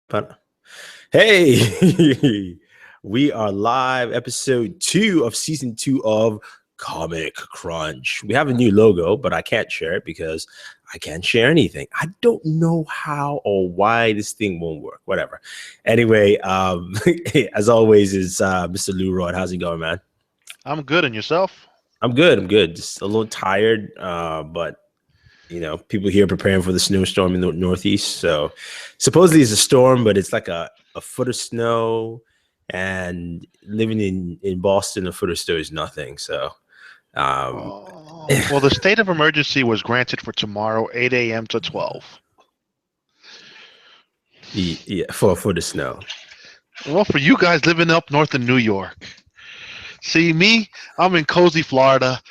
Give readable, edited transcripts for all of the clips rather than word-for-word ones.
But hey, we are live, episode 2 of season 2 of Comic Crunch. We have a new logo, but I can't share it because I can't share anything. I don't know how or why this thing won't work. Whatever. Anyway, as always, is Mr. Lou Rod. How's it going, man? I'm good, and yourself? I'm good. I'm good. Just a little tired, but you know, people here preparing for the snowstorm in the Northeast. So supposedly it's a storm, but it's like a foot of snow. And living in Boston, a foot of snow is nothing. So, Well, the state of emergency was granted for tomorrow, 8 a.m. to 12. Yeah, for a foot of snow. Well, for you guys living up north in New York. See, me, I'm in cozy Florida.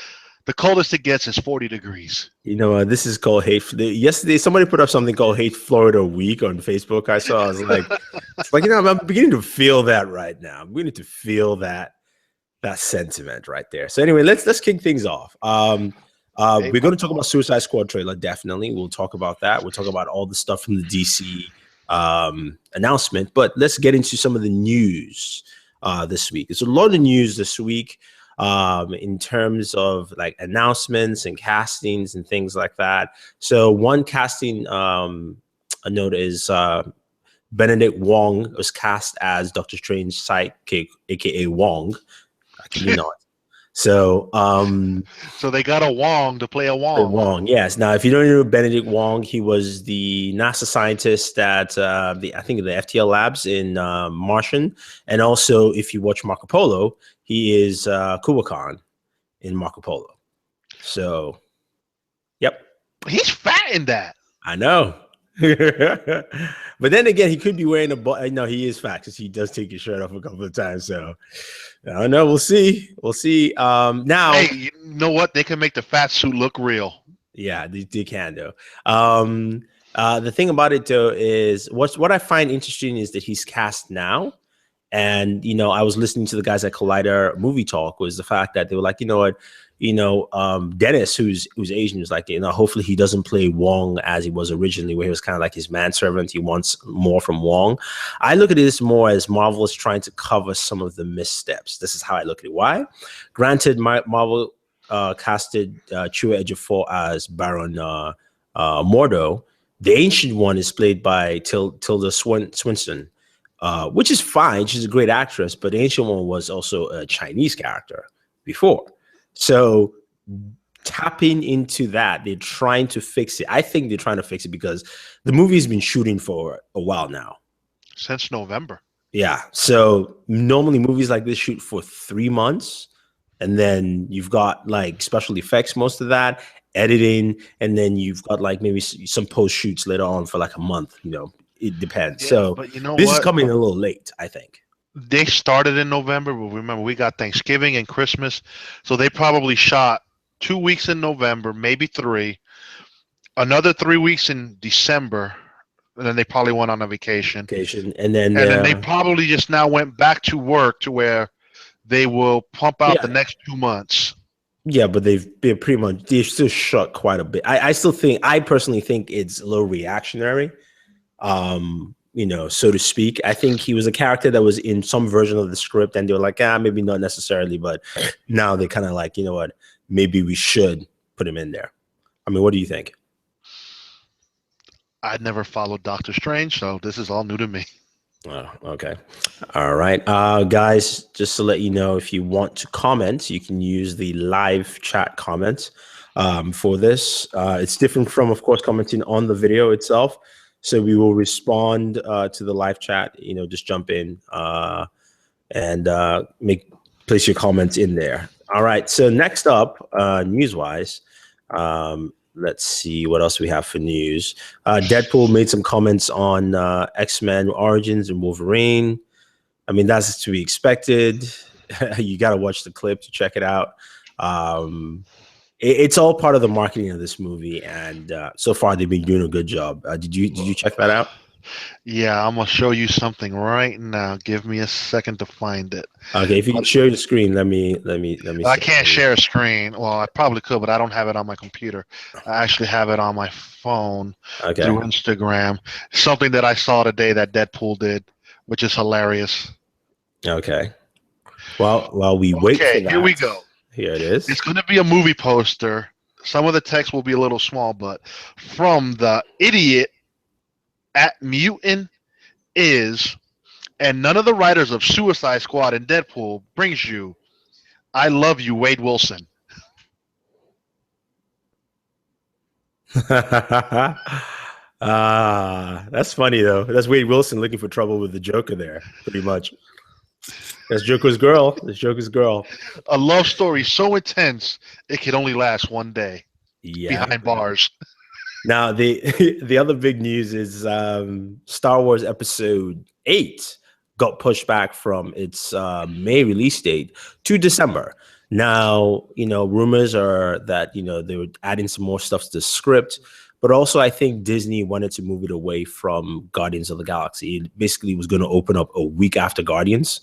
The coldest it gets is 40 degrees. You know, this is called hate. Yesterday, somebody put up something called Hate Florida Week on Facebook. I saw. I was like, it's like, you know, I'm beginning to feel that right now. I'm beginning to feel that sentiment right there. So anyway, let's kick things off. We're going to talk about Suicide Squad trailer. Definitely, we'll talk about that. We'll talk about all the stuff from the DC announcement. But let's get into some of the news this week. There's a lot of news this week. In terms of like announcements and castings and things like that. So one casting a note is Benedict Wong was cast as Doctor Strange's sidekick, aka Wong. I kid you not. So so they got a Wong to play a Wong. Wong, yes. Now, if you don't know Benedict Wong, he was the NASA scientist at the FTL labs in Martian, and also if you watch Marco Polo, he is Kublai Khan in Marco Polo. So, yep. He's fat in that. I know. But then again, he could be wearing a no, he is fat because he does take his shirt off a couple of times. So I don't know. We'll see. We'll see. Now, hey, you know what? They can make the fat suit look real. Yeah, they can though. The thing about it though is what I find interesting is that he's cast now. And, you know, I was listening to the guys at Collider Movie Talk was the fact that they were like, you know what, Dennis, who's Asian, was like, you know, hopefully he doesn't play Wong as he was originally, where he was kind of like his manservant. He wants more from Wong. I look at this more as Marvel is trying to cover some of the missteps. This is how I look at it. Why? Granted, Marvel casted Chua Ejiofor as Baron Mordo. The Ancient One is played by Tilda Swinton. Which is fine. She's a great actress, but the Ancient One was also a Chinese character before. So tapping into that, they're trying to fix it. I think they're trying to fix it because the movie's been shooting for a while now. Since November. Yeah. So normally movies like this shoot for 3 months, and then you've got like special effects, most of that, editing, and then you've got like maybe some post shoots later on for like a month, you know. It depends. Yeah, so but you know this is coming a little late, I think. They started in November, but remember we got Thanksgiving and Christmas, so they probably shot 2 weeks in November, maybe 3, another 3 weeks in December, and then they probably went on a vacation. And then they probably just now went back to work to where they will pump out the next 2 months. Yeah, but they've still shot quite a bit. I personally think it's a little reactionary. You know, so to speak. I think he was a character that was in some version of the script, and they were like, maybe not necessarily, but now they're kind of like, you know what, maybe we should put him in there. I mean, what do you think? I'd never followed Doctor Strange, so this is all new to me. Oh, okay. All right. Guys, just to let you know, if you want to comment, you can use the live chat comments for this. It's different from, of course, commenting on the video itself. So we will respond to the live chat. You know, just jump in and place your comments in there. All right. So next up, news-wise, let's see what else we have for news. Deadpool made some comments on X-Men Origins and Wolverine. I mean, that's to be expected. You got to watch the clip to check it out. It's all part of the marketing of this movie, and so far they've been doing a good job. Did you check that out? Yeah, I'm gonna show you something right now. Give me a second to find it. Okay, if you can But share your screen, let me I see. can't share a screen. Well, I probably could, but I don't have it on my computer. I actually have it on my phone Okay. through Instagram. Something that I saw today that Deadpool did, which is hilarious. Okay. Well, while we wait for Okay, here we that, go. here it It's is. going to be a movie poster. Some of the text will be a little small, but from the idiot at Mutant is, and none of the writers of Suicide Squad and Deadpool brings you I Love You, Wade Wilson. That's funny though. That's Wade Wilson looking for trouble with the Joker there, pretty much. That's Joker's girl. That's Joker's girl. A love story so intense it could only last one day Yeah. behind bars. Now the the other big news is Star Wars Episode 8 got pushed back from its May release date to December. Now, rumors are that, they were adding some more stuff to the script, but also I think Disney wanted to move it away from Guardians of the Galaxy. It basically was going to open up a week after Guardians,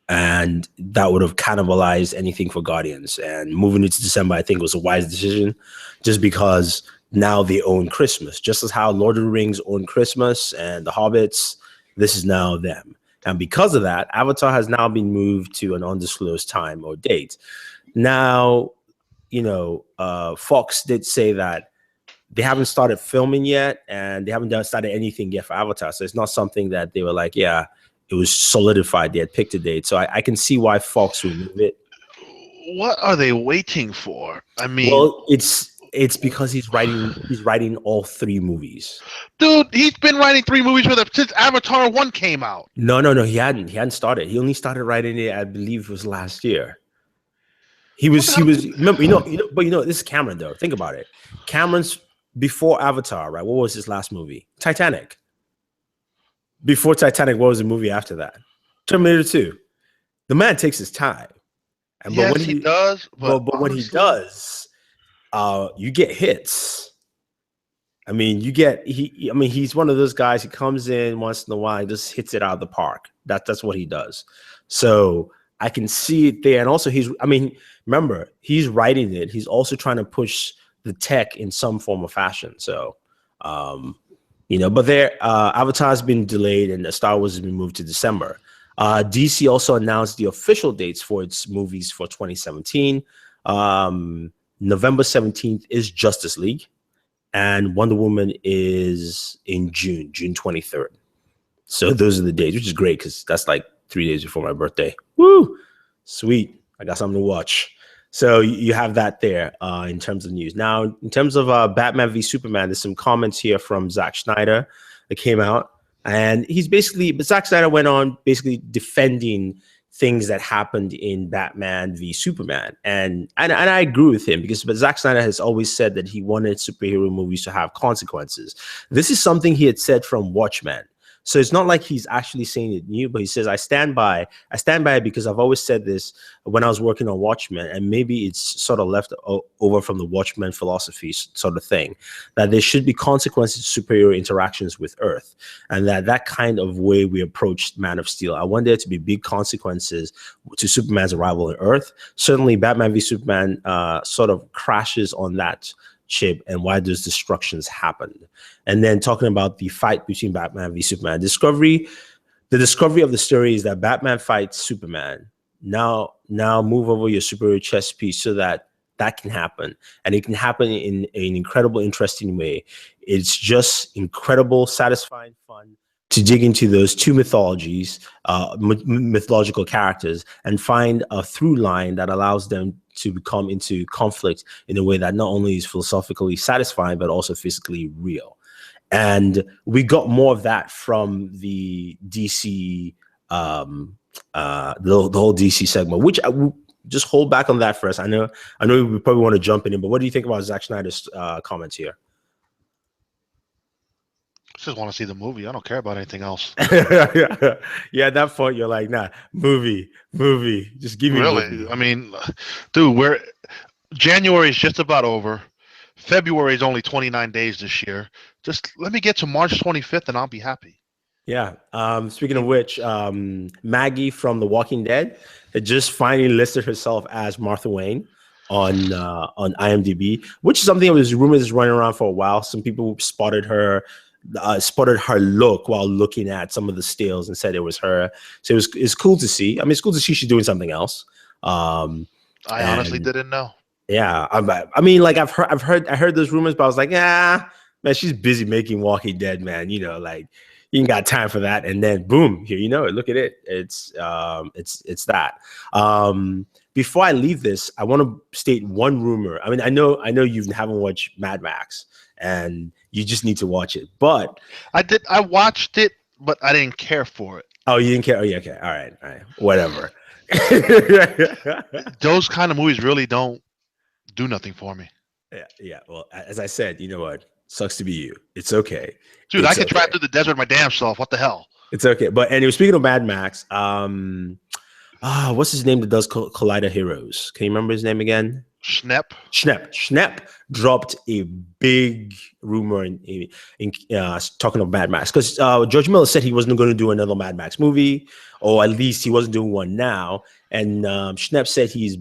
and that would have cannibalized anything for Guardians. And moving it to December, I think, was a wise decision, just because now they own Christmas, just as how Lord of the Rings owned Christmas and the Hobbits. This is now them, and because of that, Avatar has now been moved to an undisclosed time or date. Now, Fox did say that they haven't started filming yet, and they haven't started anything yet for Avatar. So it's not something that they were like, yeah, it was solidified. They had picked a date. So I can see why Fox would move it. What are they waiting for? I mean, Well, it's because he's writing all three movies. dude, he's been writing 3 movies with them since Avatar 1 came out. No, he hadn't started. He only started writing it, I believe it was last year. He What the was he hell? was remember, but this is Cameron though. Think about it. Cameron's before Avatar, right? What was his last movie? Titanic. Before Titanic, what was the movie after that? Terminator 2. The man takes his time. And but Yes, when he he does, but but when he honestly, does, you get hits. I mean, he's one of those guys. He comes in once in a while and just hits it out of the park. That's what he does. So I can see it there. And also remember, he's writing it. He's also trying to push the tech in some form or fashion. So, but Avatar has been delayed and the Star Wars has been moved to December. DC also announced the official dates for its movies for 2017. November 17th is Justice League, and Wonder Woman is in June 23rd. So those are the days, which is great because that's like 3 days before my birthday. Woo! Sweet. I got something to watch. So you have that there in terms of news. Now, in terms of Batman v Superman, there's some comments here from Zack Snyder that came out. And Zack Snyder went on basically defending things that happened in Batman v Superman. And I agree with him because Zack Snyder has always said that he wanted superhero movies to have consequences. This is something he had said from Watchmen. So it's not like he's actually saying it new, but he says, I stand by it because I've always said this when I was working on Watchmen, and maybe it's sort of left over from the Watchmen philosophy sort of thing, that there should be consequences to superhero interactions with Earth, and that kind of way we approached Man of Steel. I want there to be big consequences to Superman's arrival on Earth. Certainly Batman v Superman sort of crashes on that chip and why those destructions happened. And then talking about the fight between Batman v Superman. The discovery of the story is that Batman fights Superman. Now move over your superhero chess piece so that can happen. And it can happen in an incredible, interesting way. It's just incredible, satisfying fun to dig into those two mythologies, mythological characters, and find a through line that allows them to come into conflict in a way that not only is philosophically satisfying, but also physically real. And we got more of that from the DC, the whole DC segment, which I will just hold back on that first. I know we probably want to jump in, but what do you think about Zack Snyder's comments here? I just want to see the movie. I don't care about anything else. Yeah, at that point, you're like, nah, movie. Just give me Really? movie. I mean, dude, January is just about over. February is only 29 days this year. Just let me get to March 25th and I'll be happy. Yeah. Speaking of which, Maggie from The Walking Dead had just finally listed herself as Martha Wayne on IMDb, which is something that was rumors is running around for a while. Some people spotted her look while looking at some of the stills and said it was her. So it's cool to see. I mean, it's cool to see she's doing something else. I honestly didn't know. Yeah, I mean, like I heard those rumors, but I was like, yeah, man, she's busy making Walking Dead, man. You know, like you ain't got time for that. And then boom, here you know it. Look at it. It's that. Before I leave this, I want to state one rumor. I mean, I know you haven't watched Mad Max, and you just need to watch it. But I did. I watched it, but I didn't care for it. Oh, you didn't care? Oh, yeah, okay. All right, whatever. Those kind of movies really don't do nothing for me. Yeah. Well, as I said, you know what? Sucks to be you. It's okay. Dude, I can drive through the desert my damn self. What the hell? It's okay. But anyway, speaking of Mad Max, what's his name that does Collider Heroes? Can you remember his name again? Schnepp dropped a big rumor in talking of Mad Max because George Miller said he wasn't going to do another Mad Max movie, or at least he wasn't doing one now. And Schnepp said he's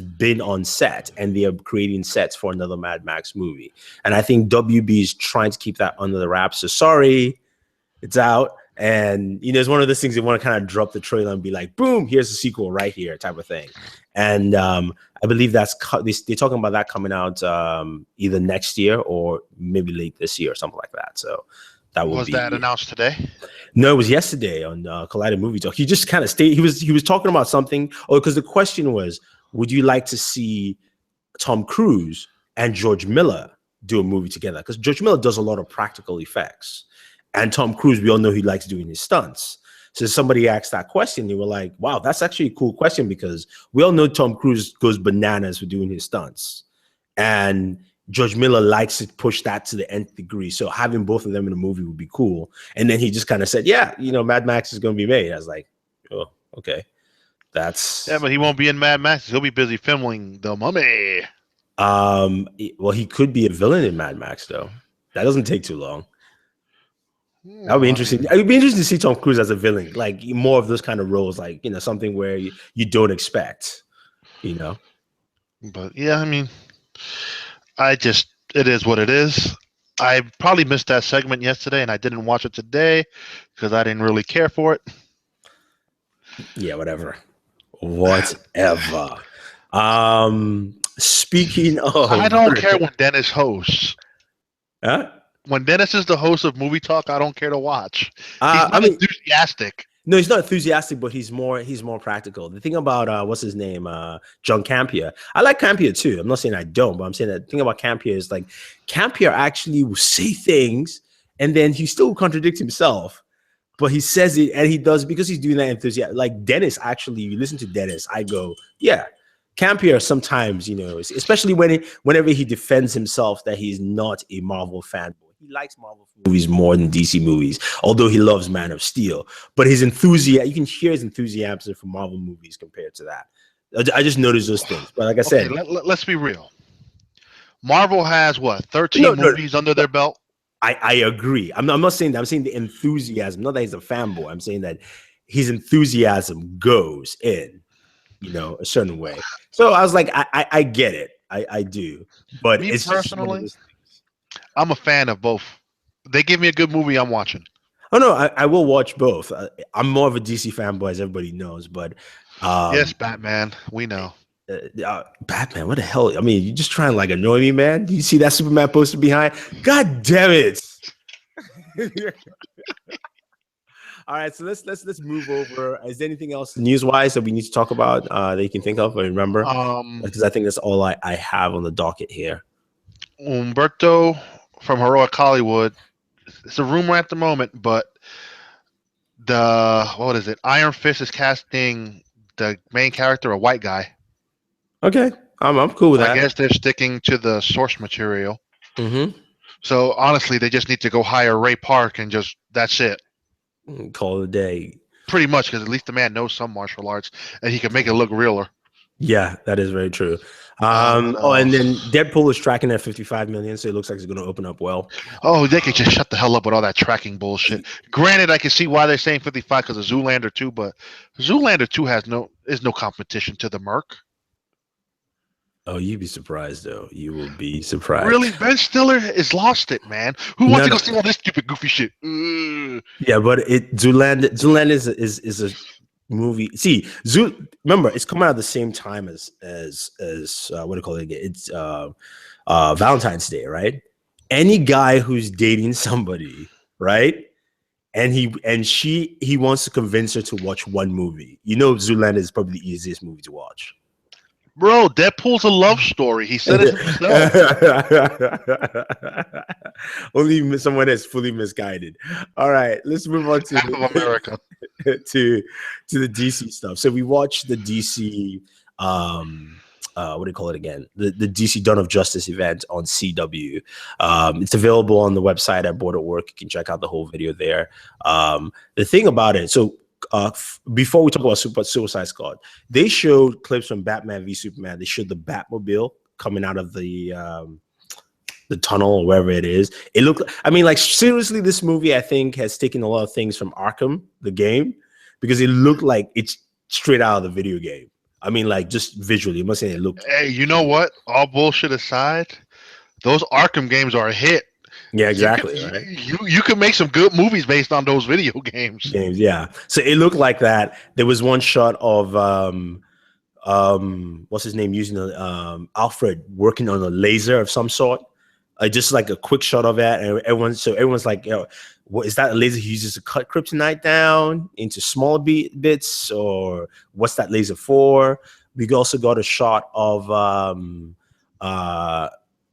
been on set and they are creating sets for another Mad Max movie. And I think WB is trying to keep that under the wraps. So sorry, it's out. And you know, it's one of those things they want to kind of drop the trailer and be like, boom, here's the sequel right here, type of thing. And I believe they're talking about that coming out either next year or maybe late this year or something like that. So that was that announced today? No, it was yesterday on Collider Movie Talk. He just kind of he was talking about something. Oh, because the question was, would you like to see Tom Cruise and George Miller do a movie together? Because George Miller does a lot of practical effects. And Tom Cruise, we all know he likes doing his stunts. So somebody asked that question. They were like, wow, that's actually a cool question because we all know Tom Cruise goes bananas for doing his stunts. And George Miller likes to push that to the nth degree. So having both of them in a movie would be cool. And then he just kind of said, yeah, you know, Mad Max is going to be made. I was like, oh, okay. Yeah, but he won't be in Mad Max. He'll be busy filming The Mummy. Well, he could be a villain in Mad Max, though. That doesn't take too long. That would be interesting. It would be interesting to see Tom Cruise as a villain, like more of those kind of roles, like, you know, something where you don't expect, you know. But yeah, I mean, it is what it is. I probably missed that segment yesterday and I didn't watch it today because I didn't really care for it. Yeah, whatever. Speaking of, I don't care when Dennis hosts. Huh? When Dennis is the host of Movie Talk, I don't care to watch. He's not enthusiastic. No, he's not enthusiastic, but he's more practical. The thing about what's his name, John Campea. I like Campea too. I'm not saying I don't, but I'm saying that the thing about Campea is like Campea actually will say things and then he still contradicts himself, but he says it and he does because he's doing that enthusiasm. Like Dennis, actually, you listen to Dennis, I go, yeah. Campea sometimes, you know, especially whenever he defends himself that he's not a Marvel fanboy. He likes Marvel movies more than DC movies, although he loves Man of Steel. But his enthusiasm, you can hear his enthusiasm for Marvel movies compared to that. I just noticed those things. But like I said, let's be real. Marvel has what, 13 movies under their belt? I agree. I'm not saying that. I'm saying the enthusiasm. Not that he's a fanboy. I'm saying that his enthusiasm goes in, you know, a certain way. So I was like, I get it. I do. But me it's personally, I'm a fan of both. They give me a good movie, I'm watching. Oh no, I will watch both. I'm more of a DC fanboy, as everybody knows. But yes, Batman, we know. Batman, what the hell? I mean, you just trying to like annoy me, man. Do you see that Superman poster behind? God damn it! All right, so let's move over. Is there anything else news-wise that we need to talk about that you can think of or remember? Because I think that's all I have on the docket here. Umberto from Heroic Hollywood. It's a rumor at the moment, but Iron Fist is casting the main character, a white guy. Okay, I'm cool with that. I guess they're sticking to the source material. Mm-hmm. So honestly, they just need to go hire Ray Park and that's it. Call it a day. Pretty much, because at least the man knows some martial arts and he can make it look realer. Yeah, that is very true. What Oh, and then else? Deadpool is tracking at 55 million, so it looks like it's going to open up well. Oh, they could just shut the hell up with all that tracking bullshit. Granted, I can see why they're saying 55 because of Zoolander 2, but Zoolander 2 is no competition to the Merc. Oh, you'd be surprised though. You will be surprised. Really, Ben Stiller has lost it, man. Who wants No, to go no. see all this stupid, goofy shit? Ugh. Yeah, but Zoolander is a movie. See, remember it's coming out at the same time as what do you call it again? It's Valentine's Day, right? Any guy who's dating somebody, right? And he wants to convince her to watch one movie. You know, Zoolander is probably the easiest movie to watch. Bro, Deadpool's a love story. He said it himself. Only someone that's fully misguided. All right, let's move on Half of America. to the DC stuff. So we watched the DC what do you call it again? The DC Dawn of Justice event on CW. It's available on the website at Board at Work. You can check out the whole video there. The thing about it, so before we talk about Suicide Squad, they showed clips from Batman v Superman. They showed the Batmobile coming out of the tunnel or wherever it is. It looked, I mean, like seriously, this movie I think has taken a lot of things from Arkham, the game, because it looked like it's straight out of the video game. I mean, like just visually, I'm not saying it looked. Hey, you know what? All bullshit aside, those Arkham games are a hit. Yeah, exactly. You can make some good movies based on those video games. Yeah. So it looked like that. There was one shot of what's his name using Alfred working on a laser of some sort. Just like a quick shot of that, and everyone's like, what is that a laser he uses to cut kryptonite down into small bits, or what's that laser for? We also got a shot of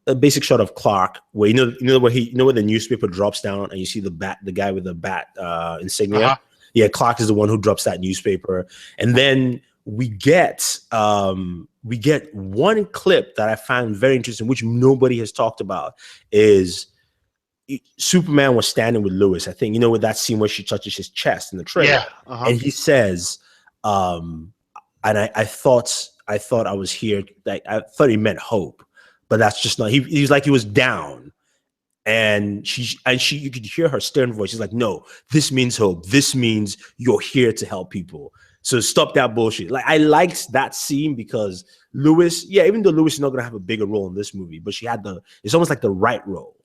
a basic shot of Clark, where you know where the newspaper drops down and you see the guy with the bat insignia. Uh-huh. Yeah, Clark is the one who drops that newspaper, and then we get one clip that I found very interesting, which nobody has talked about, is Superman was standing with Lois. I think, with that scene where she touches his chest in the trailer. Yeah. Uh-huh. And he says, and I thought I was here, like I thought he meant hope, but that's just not, he was like, he was down. And you could hear her stern voice. She's like, no, this means hope. This means you're here to help people. So stop that bullshit. Like, I liked that scene because Lois, even though Lois is not gonna have a bigger role in this movie, but she had it's almost like the right role,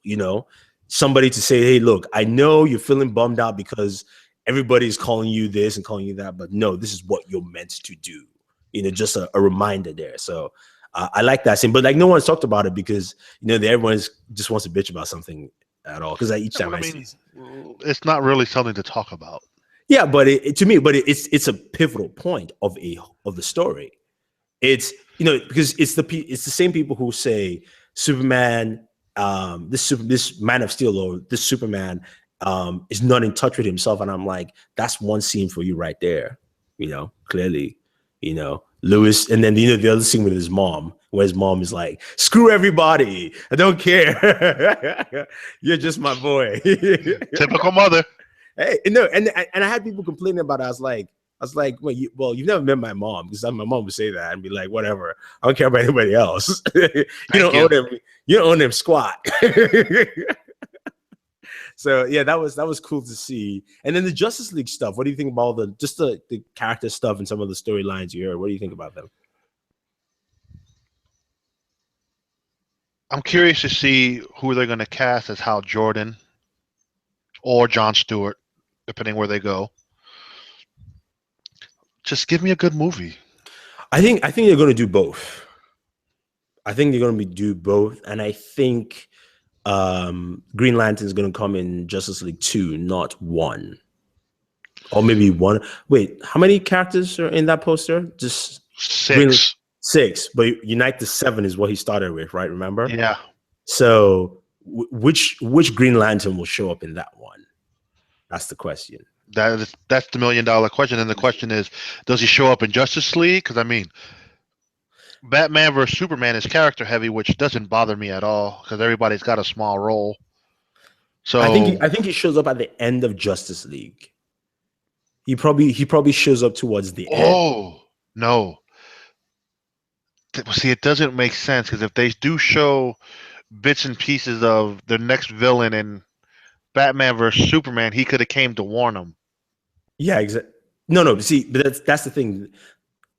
somebody to say, hey, look, I know you're feeling bummed out because everybody's calling you this and calling you that, but no, this is what you're meant to do. Just a reminder there. So I like that scene, but like no one's talked about it because everyone just wants to bitch about something at all. Because each time it's not really something to talk about. Yeah, but it's a pivotal point of the story. It's because it's the same people who say Superman, this Man of Steel or this Superman is not in touch with himself, and I'm like, that's one scene for you right there. Clearly, Lewis, and then the other scene with his mom, where his mom is like, "Screw everybody, I don't care. You're just my boy." Typical mother. Hey, and I had people complaining about it. I was like, well, you've never met my mom, because my mom would say that and be like, whatever, I don't care about anybody else. you don't own them squat. So yeah, that was cool to see. And then the Justice League stuff. What do you think about the character stuff and some of the storylines you heard? What do you think about them? I'm curious to see who they're going to cast as Hal Jordan or Jon Stewart, depending where they go. Just give me a good movie. I think they're going to do both. I think they're going to do both, and I think Green Lantern is going to come in Justice League 2, not 1, or maybe 1. Wait, how many characters are in that poster? Just 6. 6, but Unite the 7 is what he started with, right? Remember? Yeah. So which Green Lantern will show up in that one? That's the question. That's the $1 million question. And the question is, does he show up in Justice League? Because I mean, Batman versus Superman is character heavy, which doesn't bother me at all because everybody's got a small role. So I think he shows up at the end of Justice League. He probably shows up towards the end. Oh no. See, it doesn't make sense because if they do show bits and pieces of the next villain in Batman versus Superman, he could have came to warn him. Yeah, exactly. No. See, but that's the thing.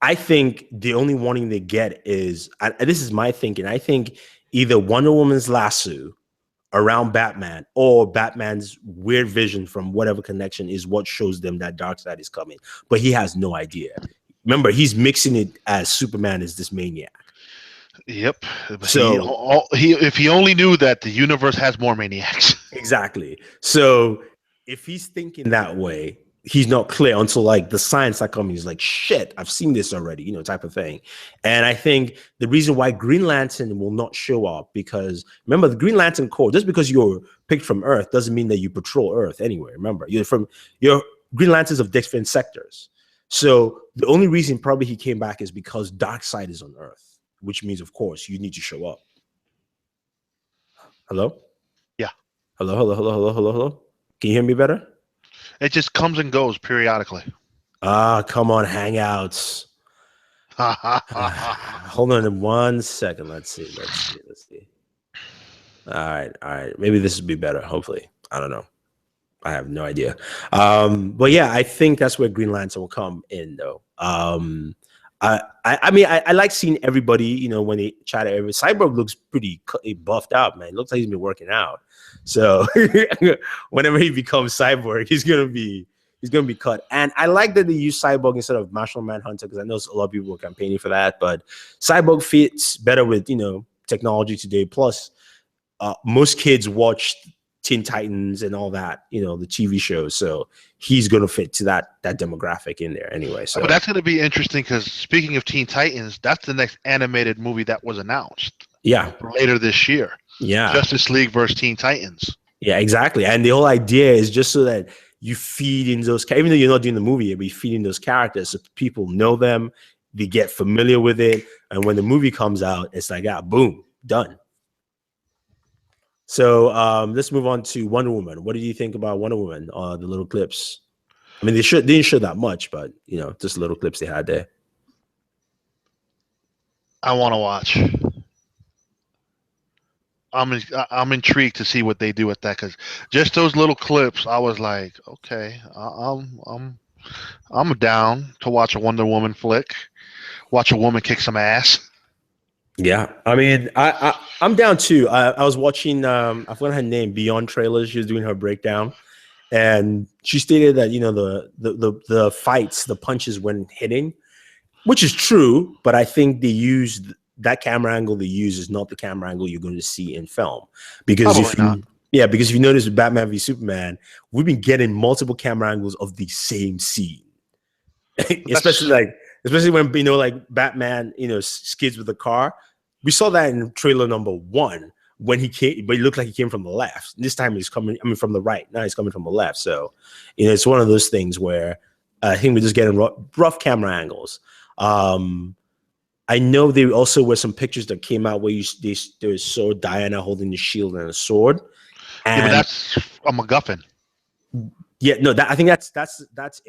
I think the only warning they get is this is my thinking. I think either Wonder Woman's lasso around Batman or Batman's weird vision from whatever connection is what shows them that Darkseid is coming. But he has no idea. Remember, he's mixing it as Superman is this maniac. Yep. So If he only knew that the universe has more maniacs. Exactly. So if he's thinking that way, he's not clear until like the signs start coming. He's like, shit, I've seen this already, type of thing. And I think the reason why Green Lantern will not show up, because remember the Green Lantern Corps, just because you're picked from Earth doesn't mean that you patrol Earth anywhere. Remember, you're Green Lanterns of different sectors. So the only reason probably he came back is because Darkseid is on Earth, which means, of course, you need to show up. Hello? Yeah. Hello. Can you hear me better? It just comes and goes periodically. Come on, Hangouts. Hold on 1 second. Let's see. All right. Maybe this would be better. Hopefully. I don't know. I have no idea. But yeah, I think that's where Green Lantern will come in, though. I mean, I like seeing everybody, when they chat at every. Cyborg looks pretty buffed out, man. Looks like he's been working out. So whenever he becomes Cyborg, he's gonna be cut. And I like that they use Cyborg instead of Martian Manhunter, because I know a lot of people were campaigning for that. But Cyborg fits better with technology today. Plus, most kids watch Teen Titans and all that, the TV shows. So he's gonna fit to that demographic in there anyway. So, but that's gonna be interesting because speaking of Teen Titans, that's the next animated movie that was announced. Yeah, for later this year. Yeah, Justice League versus Teen Titans. Yeah, exactly. And the whole idea is just so that you feed in those, even though you're not doing the movie, you'll be feeding those characters so people know them, they get familiar with it, and when the movie comes out, it's like, boom, done. So let's move on to Wonder Woman. What did you think about Wonder Woman? The little clips. I mean, they didn't show that much, but just little clips they had there. I want to watch. I'm intrigued to see what they do with that, because just those little clips, I was like, okay, I'm down to watch a Wonder Woman flick, watch a woman kick some ass. Yeah, I mean, I'm down too. I was watching, I forgot her name, Beyond Trailers. She was doing her breakdown, and she stated that the fights, the punches when hitting, which is true, but I think they used that camera angle they use is not the camera angle you're going to see in film, because because if you notice with Batman v Superman, we've been getting multiple camera angles of the same scene, especially when like Batman skids with the car. We saw that in trailer number 1 when he came, but it looked like he came from the left. This time he's coming, from the right. Now he's coming from the left. So it's one of those things where I think we're just getting rough camera angles. I know there also were some pictures that came out where there was sword Diana holding the shield and a sword. And but that's a MacGuffin. Yeah, no, I think that's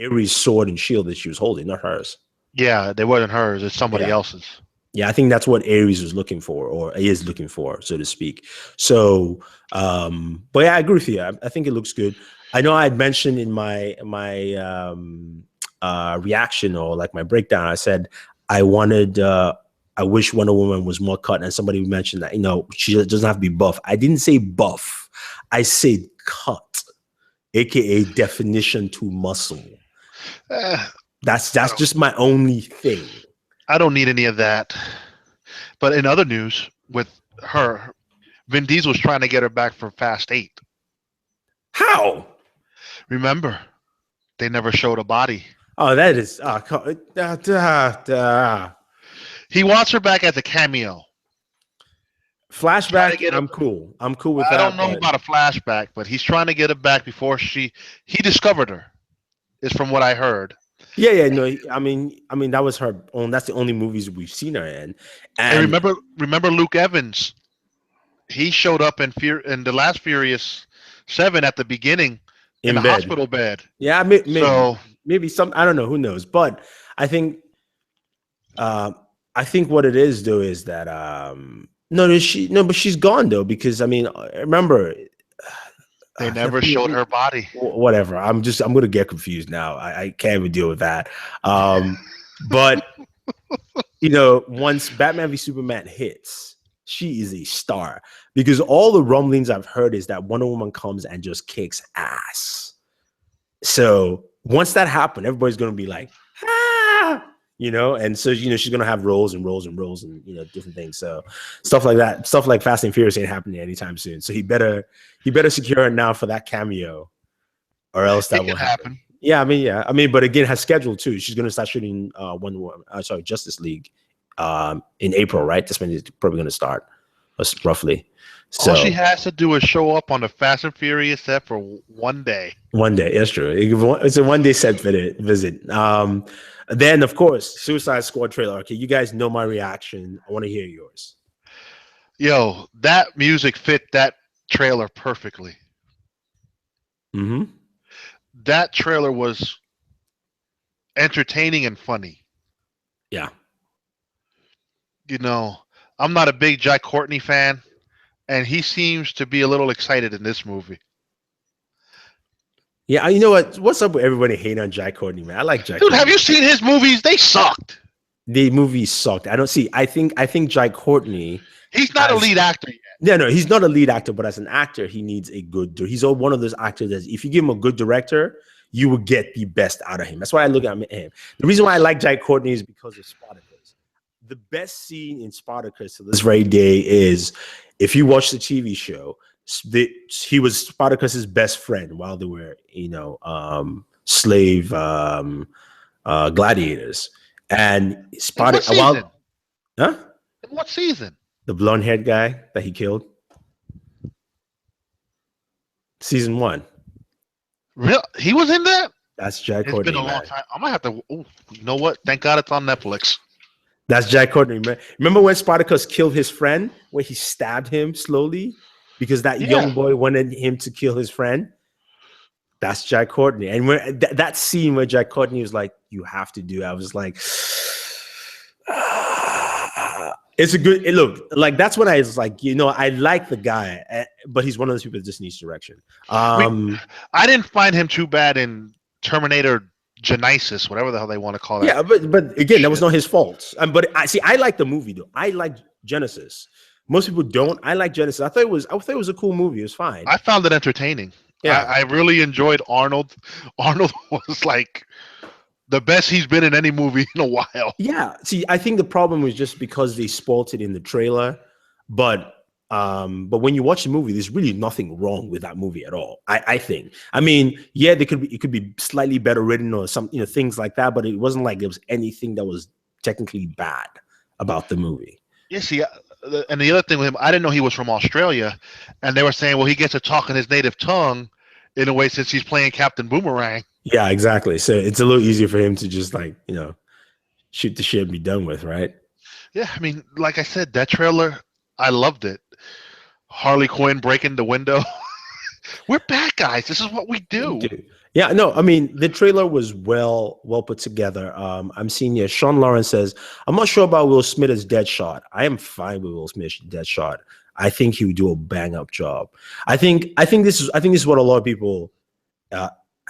Ares' sword and shield that she was holding, not hers. Yeah, they wasn't hers. It's somebody else's. Yeah, I think that's what Ares was looking for, or is looking for, so to speak. So, but yeah, I agree with you. I think it looks good. I know I had mentioned in my reaction, or like my breakdown, I said I wish Wonder Woman was more cut, and somebody mentioned that she doesn't have to be buff. I didn't say buff. I said cut, aka definition to muscle. That's just my only thing. I don't need any of that. But in other news, with her, Vin Diesel's trying to get her back for Fast 8. How? Remember, they never showed a body. Oh, that is He wants her back as a cameo. Flashback. I'm cool. I'm cool with that. I don't know about a flashback, but he's trying to get her back before he discovered her. Is from what I heard. Yeah, no. I mean, that was her own. That's the only movies we've seen her in. And remember Luke Evans. He showed up in the last Furious 7 at the beginning in the hospital bed. Yeah, maybe some. I don't know. Who knows? But I think I I think what it is though is that but she's gone though, because I mean, remember, They never showed her body. whatever. I'm gonna get confused now. I can't even deal with that. But once Batman v Superman hits, she is a star, because all the rumblings I've heard is that Wonder Woman comes and just kicks ass. So once that happened, everybody's gonna be like, ah, and so she's gonna have roles and roles and roles and different things. So stuff like that, stuff like Fast and Furious ain't happening anytime soon. So he better secure it now for that cameo, or else that will happen. Yeah, I mean, but again, her schedule too. She's gonna start shooting Justice League in April, right? That's when it's probably gonna start, roughly. So all she has to do is show up on the Fast and Furious set for one day. One day, that's true. It's a one-day set visit. Then, of course, Suicide Squad trailer. Okay, you guys know my reaction. I want to hear yours. Yo, that music fit that trailer perfectly. Mm-hmm. That trailer was entertaining and funny. Yeah. I'm not a big Jai Courtney fan, and he seems to be a little excited in this movie. Yeah, you know what? What's up with everybody hating on Jai Courtney, man? I like Jai Courtney. Have you seen his movies? They sucked. The movies sucked. I don't see. I think Jai Courtney. He's not a lead actor yet. No, he's not a lead actor, but as an actor, he needs a good. He's one of those actors that if you give him a good director, you will get the best out of him. That's why I look at him. The reason why I like Jai Courtney is because of Spartacus. The best scene in Spartacus to this very day is if you watch the TV show. He was Spartacus's best friend while they were, slave gladiators. And Spartacus. Huh? In what season? The blonde-haired guy that he killed. Season 1. Real? He was in that? That's Jai Courtney. It's been a long time. I might have to. Oh, you know what? Thank God it's on Netflix. That's Jai Courtney. Remember when Spartacus killed his friend? When he stabbed him slowly? Because that young boy wanted him to kill his friend. That's Jai Courtney. And when that scene where Jai Courtney was like, you have to do it. I was like, it's a good look. Like, that's when I was like, I like the guy, but he's one of those people that just needs direction. I didn't find him too bad in Terminator Genesis, whatever the hell they want to call that. Yeah, but again, that was not his fault. But I like the movie though. I like Genesis. Most people don't. I like Genesis. I thought it was a cool movie. It was fine. I found it entertaining. Yeah, I really enjoyed Arnold. Arnold was like the best he's been in any movie in a while. Yeah. See, I think the problem was just because they spoiled it in the trailer, but when you watch the movie, there's really nothing wrong with that movie at all. I think. I mean, yeah, it could be slightly better written or some things like that, but it wasn't like there was anything that was technically bad about the movie. Yeah. See. And the other thing with him, I didn't know he was from Australia, and they were saying, well, he gets to talk in his native tongue in a way since he's playing Captain Boomerang. Yeah, exactly. So it's a little easier for him to just shoot the shit and be done with, right? Yeah, I mean, like I said, that trailer, I loved it. Harley Quinn breaking the window. We're bad guys. This is what we do. Yeah, no, I mean, the trailer was well put together. I'm seeing here, Sean Lawrence says, I'm not sure about Will Smith as Deadshot. I am fine with Will Smith as Deadshot. I think he would do a bang up job. I think this is what a lot of people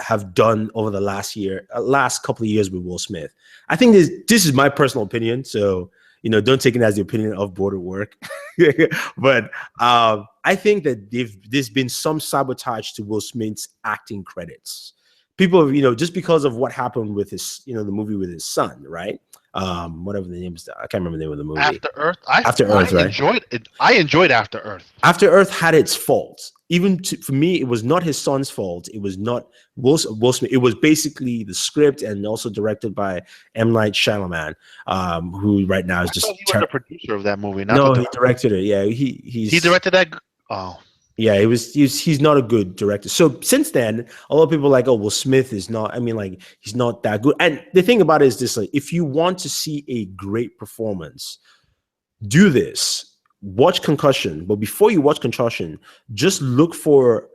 have done over the last couple of years with Will Smith. I think this is my personal opinion, so don't take it as the opinion of Board at Work. But I think that there's been some sabotage to Will Smith's acting credits. People have, just because of what happened with his, the movie with his son, right? Whatever the name is, I can't remember the name of the movie. After Earth. Right? Enjoyed it. I enjoyed After Earth. After Earth had its faults. Even for me, it was not his son's fault. It was not Will Smith. It was basically the script, and also directed by M. Night Shyamalan, who right now is just. He was the producer of that movie. He directed it. Yeah, he directed that. Oh. Yeah, he's not a good director. So since then, a lot of people are like, oh, Will Smith is not. I mean, like, he's not that good. And the thing about it is this: like, if you want to see a great performance, do this. Watch Concussion, but before you watch Concussion, just look for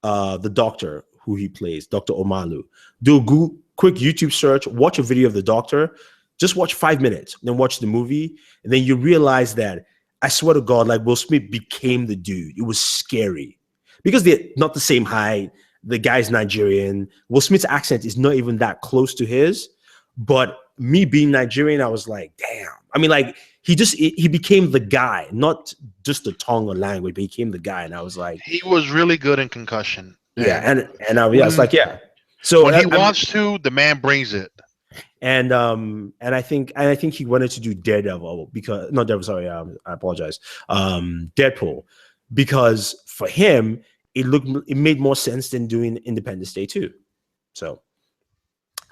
the doctor who he plays, Dr. Omalu. Do a quick YouTube search, watch a video of the doctor. Just watch 5 minutes, then watch the movie, and then you realize that, I swear to God, like Will Smith became the dude. It was scary because they're not the same height. The guy's Nigerian. Will Smith's accent is not even that close to his. But me being Nigerian, I was like, damn. I mean, like he became the guy, not just the tongue or language, but he became the guy. And I was like, He was really good in Concussion. yeah, and I was like, yeah. So when he wants to, the man brings it. And I think he wanted to do Daredevil because not Daredevil, sorry, I apologize. Deadpool, because for him it made more sense than doing Independence Day 2. So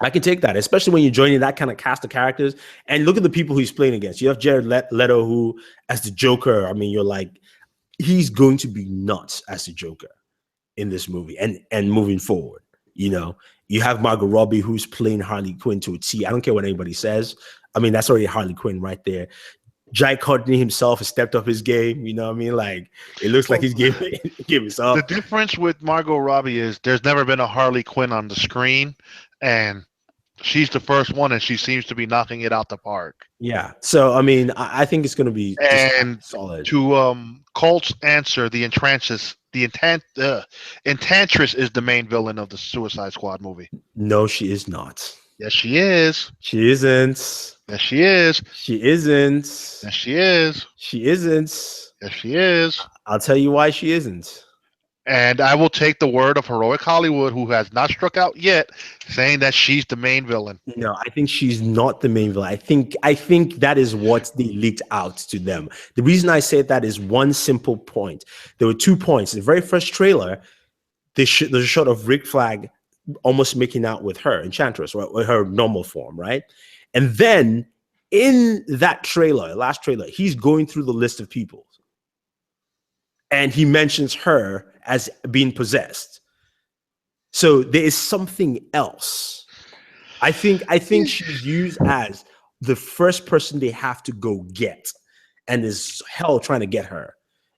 I can take that, especially when you're joining that kind of cast of characters. And look at the people he's playing against. You have Jared Leto, who as the Joker, I mean, you're like, he's going to be nuts as the Joker in this movie and moving forward. You know, you have Margot Robbie, who's playing Harley Quinn to a T. I don't care what anybody says. I mean, that's already Harley Quinn right there. Jai Courtney himself has stepped up his game. You know what I mean? Like, it looks like he's giving himself. The difference with Margot Robbie is there's never been a Harley Quinn on the screen, and she's the first one, and she seems to be knocking it out the park. Yeah. So, I mean, I think it's going to be and solid. To Colt's answer, the Enchantress is the main villain of the Suicide Squad movie. No, she is not. Yes, she is. She isn't. Yes, she is. She isn't. Yes, she is. She isn't. Yes, she is. I'll tell you why she isn't. And I will take the word of Heroic Hollywood, who has not struck out yet, saying that she's the main villain. No, I think she's not the main villain. I think that is what they leaked out to them. The reason I say that is one simple point. There were 2 points. In the very first trailer, there's a shot of Rick Flag almost making out with her, Enchantress, right, with her normal form, right? And then in that trailer, last trailer, he's going through the list of people. And he mentions her as being possessed. So there is something else. I think she's used as the first person they have to go get. And there's hell trying to get her.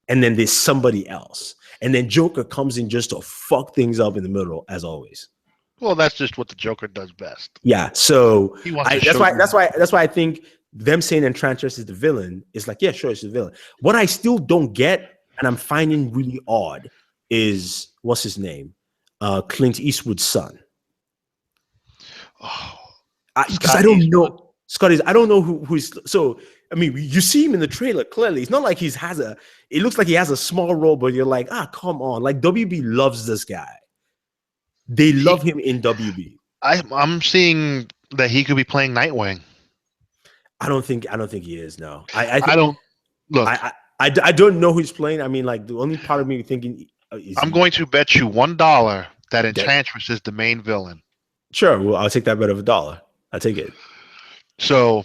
And then there's somebody else. And then Joker comes in just to fuck things up in the middle, as always. Well, that's just what the Joker does best. Yeah. So that's why I think them saying Enchantress is the villain is like, yeah, sure, it's the villain. What I still don't get, and I'm finding really odd, is what's his name? Clint Eastwood's son. Oh, because I don't know, Scotty. I don't know who's. So I mean, you see him in the trailer. Clearly, it's not like it looks like he has a small role, but you're like, come on. Like WB loves this guy. They love him in WB. I'm seeing that he could be playing Nightwing. I don't think he is. No, I don't look. I don't know who he's playing. I mean, like the only part of me thinking. I'm going to bet you $1 that Enchantress is the main villain. Sure, well, I'll take that bet of $1. I'll take it. So,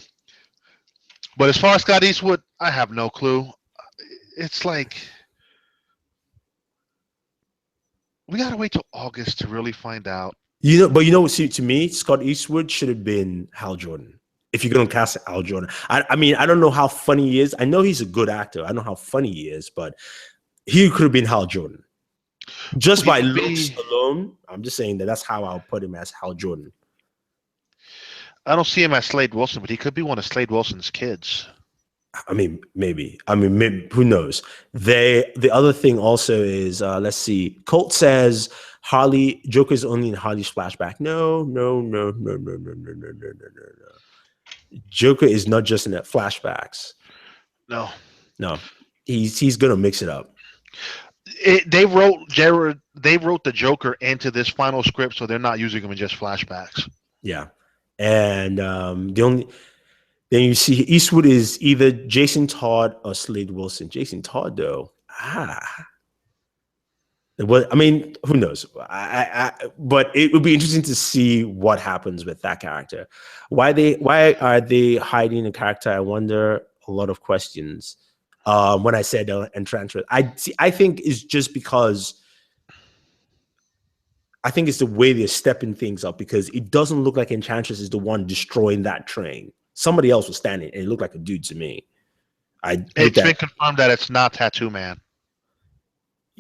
but as far as Scott Eastwood, I have no clue. It's like we gotta wait till August to really find out. See, to me, Scott Eastwood should have been Hal Jordan. If you're gonna cast Hal Jordan, I mean, I don't know how funny he is. I know he's a good actor. I don't know how funny he is, but he could have been Hal Jordan. Just by looks alone, I'm just saying that's how I'll put him, as Hal Jordan. I don't see him as Slade Wilson, but he could be one of Slade Wilson's kids. I mean, maybe. Who knows? The other thing also is, let's see. Colt says Joker is only in Harley's flashback. No. Joker is not just in flashbacks. No. He's gonna mix it up. They wrote the Joker into this final script, so they're not using him in just flashbacks. Yeah, and then you see Eastwood is either Jason Todd or Slade Wilson. Jason Todd, though, well, I mean, who knows? But it would be interesting to see what happens with that character. Why are they hiding a character? I wonder. A lot of questions. When I said Enchantress, I think it's just because I think it's the way they're stepping things up, because it doesn't look like Enchantress is the one destroying that train. Somebody else was standing, and it looked like a dude to me. It's been confirmed that it's not Tattoo Man.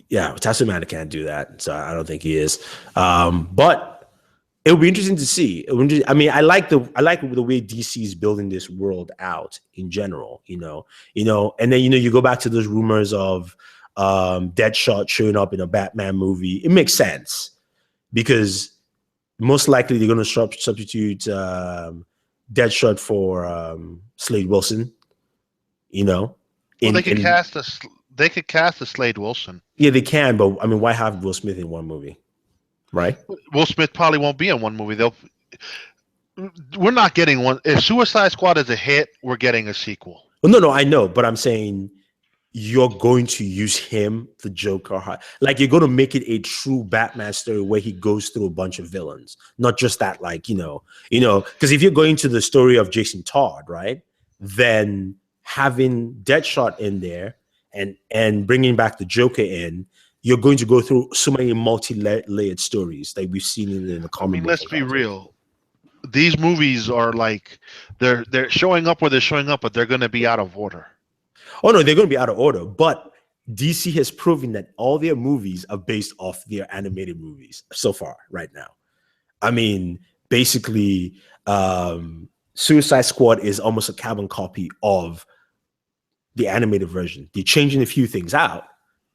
Yeah, Tattoo Man can't do that, so I don't think he is. But It'll be interesting to see. I mean, I like the way DC is building this world out in general. And then you go back to those rumors of Deadshot showing up in a Batman movie. It makes sense because most likely they're going to substitute Deadshot for Slade Wilson. Well, they could cast a Slade Wilson. Yeah, they can, but I mean, why have Will Smith in one movie? Right. Will Smith probably won't be in one movie. We're not getting one. If Suicide Squad is a hit, we're getting a sequel. Well, no, I know, but I'm saying you're going to use him, the Joker, like you're going to make it a true Batman story where he goes through a bunch of villains, not just that, like because if you're going to the story of Jason Todd, right, then having Deadshot in there and bringing back the Joker in. You're going to go through so many multi-layered stories that we've seen in the comic. I mean, let's be real. These movies are like they're showing up where they're showing up, but they're going to be out of order. Oh no, they're going to be out of order. But DC has proven that all their movies are based off their animated movies so far, right now. I mean, basically, Suicide Squad is almost a carbon copy of the animated version. They're changing a few things out.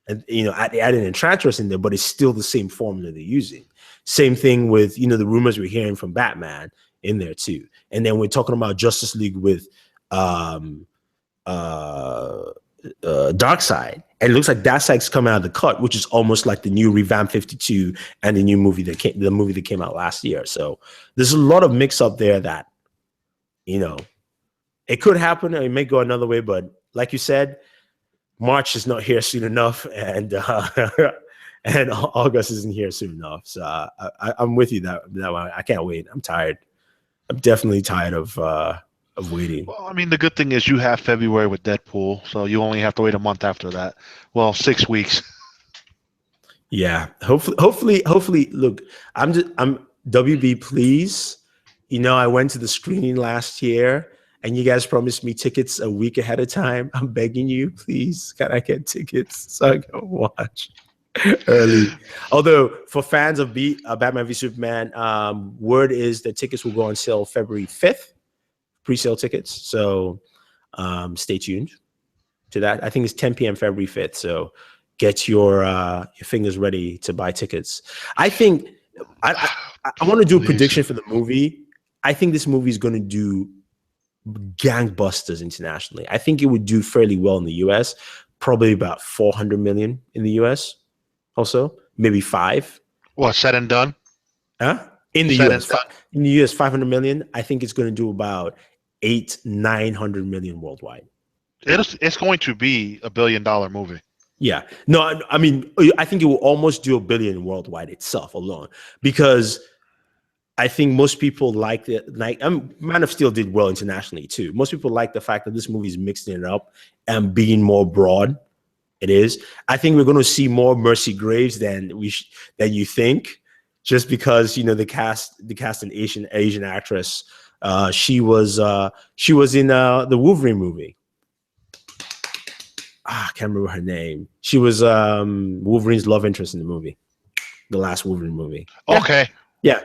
And adding Enchantress in there, but it's still the same formula they're using. Same thing with the rumors we're hearing from Batman in there too. And then we're talking about Justice League with Darkseid, and it looks like Darkseid's coming out of the cut, which is almost like the new Revamp 52 and the new movie that came out last year. So there's a lot of mix up there that it could happen, or it may go another way. But like you said, March is not here soon enough, and and August isn't here soon enough. So I'm with you that one. I can't wait. I'm tired. I'm definitely tired of waiting. Well, I mean, the good thing is you have February with Deadpool, so you only have to wait a month after that. Well, 6 weeks. Yeah. Hopefully. Look, I'm WB. Please. I went to the screening last year. And you guys promised me tickets a week ahead of time. I'm begging you, please. Can I get tickets so I can watch early? Although for fans of Batman v Superman, word is that tickets will go on sale February 5th, pre-sale tickets. So stay tuned to that. I think it's 10 p.m. February 5th. So get your fingers ready to buy tickets. I think I want to do a prediction for the movie. I think this movie is going to do gangbusters internationally. I think it would do fairly well in the US, probably about 400 million in the US, also maybe 5. What, said and done? In the US, in the US, 500 million. I think it's going to do about 900 million worldwide. It's going to be $1 billion movie. Yeah, no, I mean, I think it will almost do $1 billion worldwide itself alone, because I think most people like it. Like, Man of Steel did well internationally too. Most people like the fact that this movie is mixing it up and being more broad. It is. I think we're going to see more Mercy Graves than you think, just because the cast an Asian actress. She was in the Wolverine movie. I can't remember her name. She was Wolverine's love interest in the movie, the last Wolverine movie. Okay. Yeah.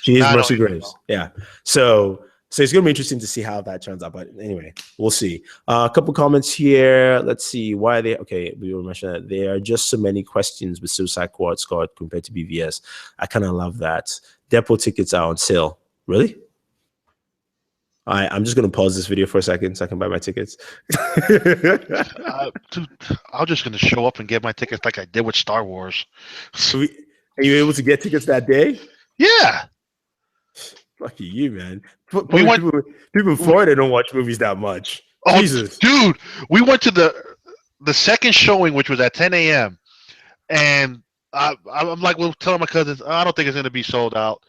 She is Mercy Graves. Yeah. So it's going to be interesting to see how that turns out. But anyway, we'll see. A couple comments here. Let's see. Why are they? Okay, we will mention that. There are just so many questions with Suicide Squad compared to BVS. I kind of love that. Depot tickets are on sale. Really? I'm just going to pause this video for a second so I can buy my tickets. Dude, I'm just going to show up and get my tickets like I did with Star Wars. Are you able to get tickets that day? Yeah. Lucky you, man. People in Florida don't watch movies that much. Oh, Jesus. Dude, we went to the second showing, which was at 10 a.m. And I'm like, well, telling my cousins, I don't think it's going to be sold out.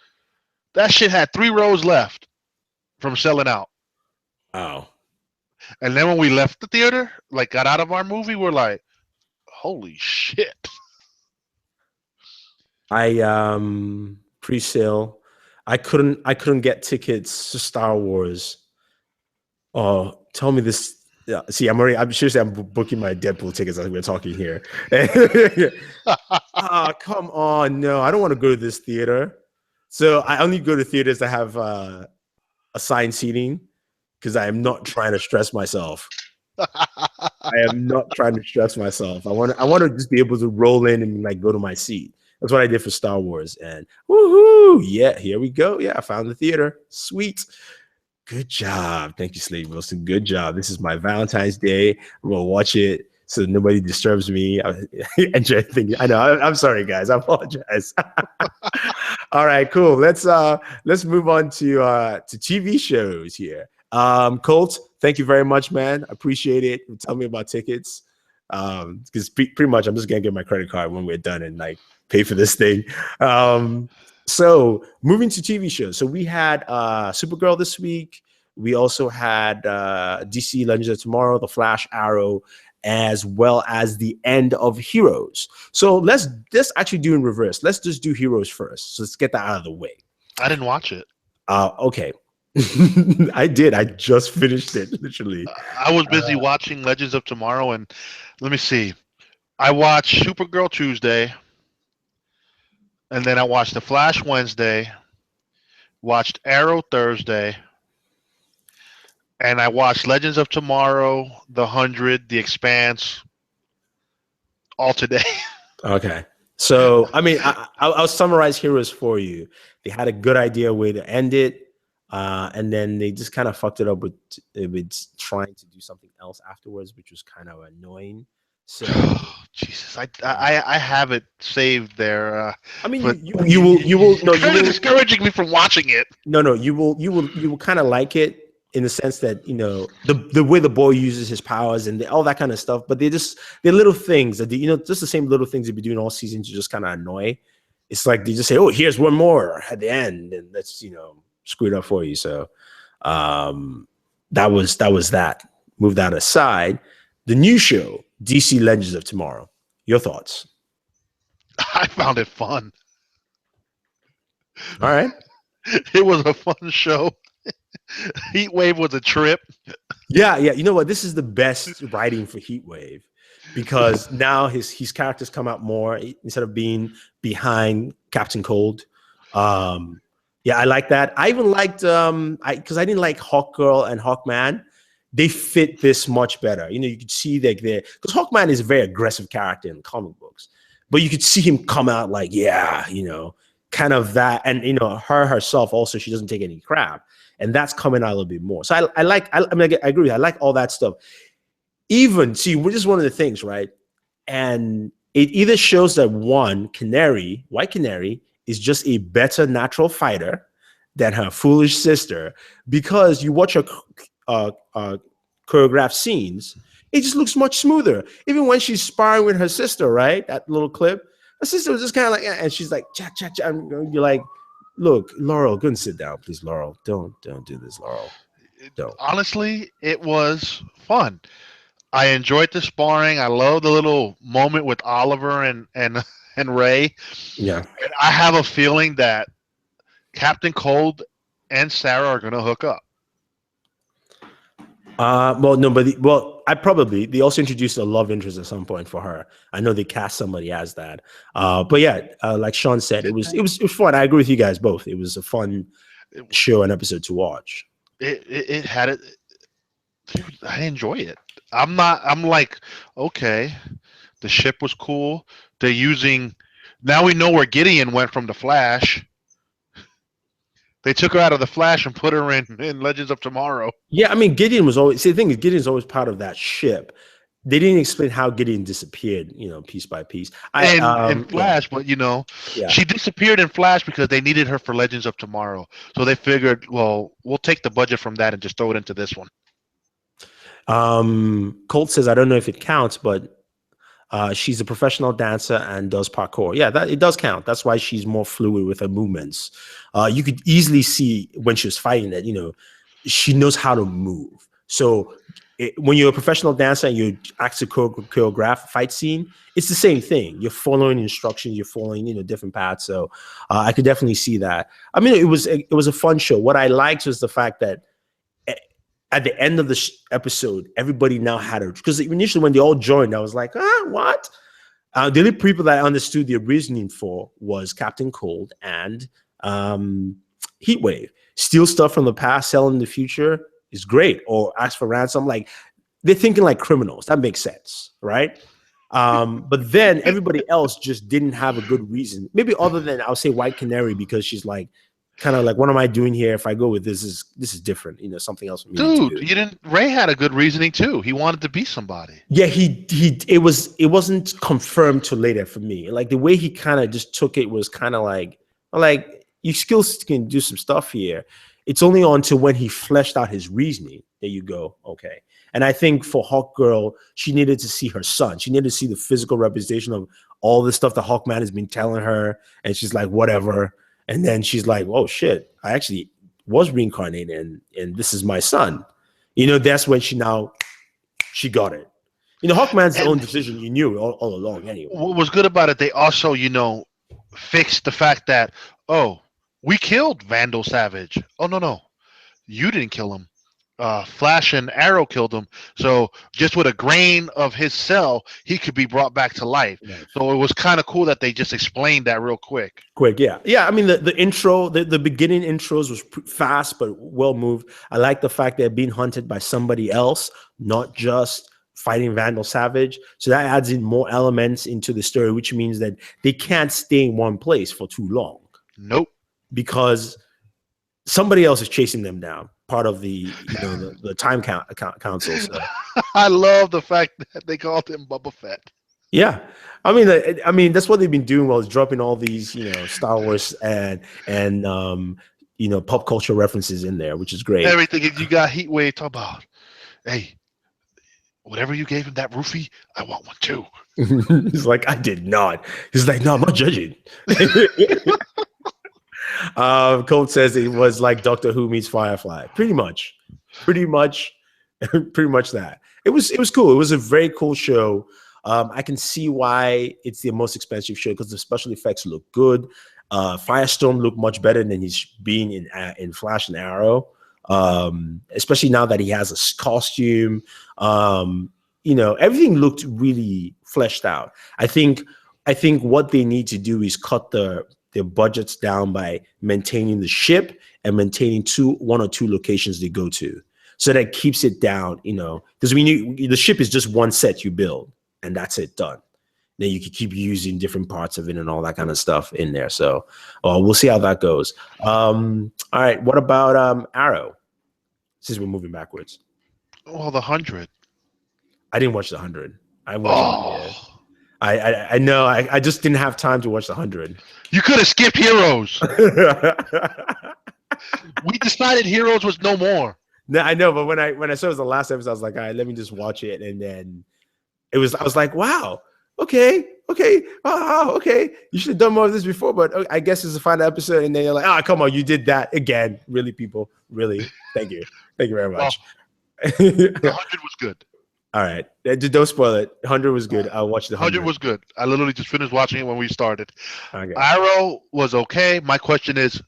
That shit had 3 rows left from selling out. Oh. And then when we left the theater, like got out of our movie, we're like, holy shit. Pre-sale. I couldn't get tickets to Star Wars. Oh, tell me this. Yeah, see, I'm booking my Deadpool tickets as we're talking here. Come on. No, I don't want to go to this theater. So I only go to theaters that have assigned seating because I am not trying to stress myself. I am not trying to stress myself. I want to just be able to roll in and like go to my seat. That's what I did for Star Wars. And woohoo! Yeah, here we go. Yeah, I found the theater. Sweet. Good job. Thank you, Slade Wilson. Good job. This is my Valentine's Day. I'm gonna watch it so nobody disturbs me. I enjoy things. I know. I'm sorry, guys. I apologize. All right, cool. Let's move on to TV shows here. Colt, thank you very much, man. I appreciate it. Tell me about tickets. Because pretty much I'm just gonna get my credit card when we're done and like pay for this thing. So moving to TV shows. So we had Supergirl this week. We also had DC Legends of Tomorrow, The Flash, Arrow, as well as the end of Heroes. So let's actually do in reverse. Let's just do Heroes first. So let's get that out of the way. I didn't watch it. Okay. I did. I just finished it, literally. I was busy watching Legends of Tomorrow, and let me see. I watched Supergirl Tuesday, and then I watched The Flash Wednesday, watched Arrow Thursday, and I watched Legends of Tomorrow, The 100, The Expanse, all today. Okay. So, I mean, I'll summarize Heroes for you. They had a good idea way to end it. And then they just kind of fucked it up with trying to do something else afterwards, which was kind of annoying. So, Jesus, I have it saved there. I mean, you will discouraging me from watching it. No, you will kind of like it in the sense that the way the boy uses his powers and all that kind of stuff. But they're little things that just the same little things they've been doing all season to just kind of annoy. It's like they just say, "Oh, here's one more at the end," and that's screw it up for you. So that was that. Move that aside. The new show, DC Legends of Tomorrow. Your thoughts? I found it fun. All right. It was a fun show. Heat Wave was a trip. Yeah. You know what? This is the best writing for Heat Wave because now his characters come out more instead of being behind Captain Cold. Yeah, I like that. I even liked because I didn't like Hawkgirl and Hawkman. They fit this much better. You could see that because Hawkman is a very aggressive character in comic books, but you could see him come out like, kind of that. And her herself also, she doesn't take any crap, and that's coming out a little bit more. So I agree. I like all that stuff. Even which is one of the things, right? And it either shows that White Canary is just a better natural fighter than her foolish sister, because you watch her choreographed scenes, it just looks much smoother. Even when she's sparring with her sister, right? That little clip, her sister was just kind of like, and she's like, cha, cha, cha. And you're like, look, Laurel, go and sit down, please, Laurel. Don't do this, Laurel. Don't. Honestly, it was fun. I enjoyed the sparring. I love the little moment with Oliver and Ray. Yeah. And I have a feeling that Captain Cold and Sarah are going to hook up. Well, no, but they also introduced a love interest at some point for her. I know they cast somebody as that. But yeah, like Sean said, it was fun. I agree with you guys both. It was a fun show and episode to watch. It had it. Dude, I enjoy it. I'm like, okay, the ship was cool. They're using. Now we know where Gideon went from the Flash. They took her out of the Flash and put her in Legends of Tomorrow. Yeah, I mean, Gideon was always. See, the thing is, Gideon's always part of that ship. They didn't explain how Gideon disappeared, piece by piece. In Flash, but she disappeared in Flash because they needed her for Legends of Tomorrow. So they figured, well, we'll take the budget from that and just throw it into this one. Colt says, I don't know if it counts, but she's a professional dancer and does parkour. Yeah, it does count. That's why she's more fluid with her movements. You could easily see when she was fighting that, she knows how to move. So when you're a professional dancer and you actually choreograph a fight scene, it's the same thing. You're following instructions, you're following, different paths. So I could definitely see that. I mean, it was a fun show. What I liked was the fact that at the end of the episode, everybody now had because initially when they all joined, I was like, what? The only people that I understood the reasoning for was Captain Cold and Heat Wave, steal stuff from the past, sell in the future is great, or ask for ransom. Like, they're thinking like criminals. That makes sense, right? But then everybody else just didn't have a good reason. Maybe other than, I'll say, White Canary, because she's like, kind of like, what am I doing here? If I go with this is different, something else for me to Dude, do. you didn't. Ray had a good reasoning too. He wanted to be somebody. Yeah, it wasn't confirmed till later for me. Like, the way he kind of just took it was kind of like you still can do some stuff here. It's only until when he fleshed out his reasoning that you go, okay. And I think for Hawk Girl, she needed to see her son. She needed to see the physical representation of all the stuff the Hawkman has been telling her. And she's like, whatever. And then she's like, oh, shit, I actually was reincarnated, and this is my son. That's when she got it. Hawkman's own decision, you knew all along anyway. What was good about it, they also, fixed the fact that, oh, we killed Vandal Savage. Oh, no. You didn't kill him. Flash and Arrow killed him. So just with a grain of his cell, he could be brought back to life. Nice. So it was kind of cool that they just explained that real quick. Yeah. I mean, the intro, the beginning intros was fast but well moved. I like the fact they're being hunted by somebody else, not just fighting Vandal Savage. So that adds in more elements into the story, which means that they can't stay in one place for too long. Nope. Because somebody else is chasing them down. Part of the the time council. So. I love the fact that they called him Boba Fett. Yeah, I mean that's what they've been doing, is dropping all these Star Wars and pop culture references in there, which is great. Everything you got Heat Wave talk about. Hey, whatever you gave him that roofie, I want one too. He's like, I did not. He's like, no, I'm not judging. Colt says it was like Doctor Who meets Firefly. Pretty much that. It was cool. It was a very cool show. I can see why it's the most expensive show, because the special effects look good. Firestorm looked much better than he's been in Flash and Arrow, especially now that he has a costume. Everything looked really fleshed out. I think what they need to do is cut their budgets down by maintaining the ship and maintaining one or two locations they go to. So that keeps it down, because the ship is just one set you build and that's it, done. Then you can keep using different parts of it and all that kind of stuff in there. So we'll see how that goes. All right. What about Arrow? Since we're moving backwards. Well, the 100. I didn't watch the 100. I watched I know. I just didn't have time to watch the 100. You could have skipped Heroes. We decided Heroes was no more. No, I know, but when I saw it was the last episode, I was like, all right, let me just watch it. And then I was like, wow, okay. Oh, okay. You should have done more of this before, but I guess it's the final episode. And then you're like, come on, you did that again. Really, people? Really? Thank you. Thank you very much. The 100 was good. All right. Don't spoil it. 100 was good. I'll watch the 100. 100 was good. I literally just finished watching it when we started. Okay. Arrow was okay. My question is,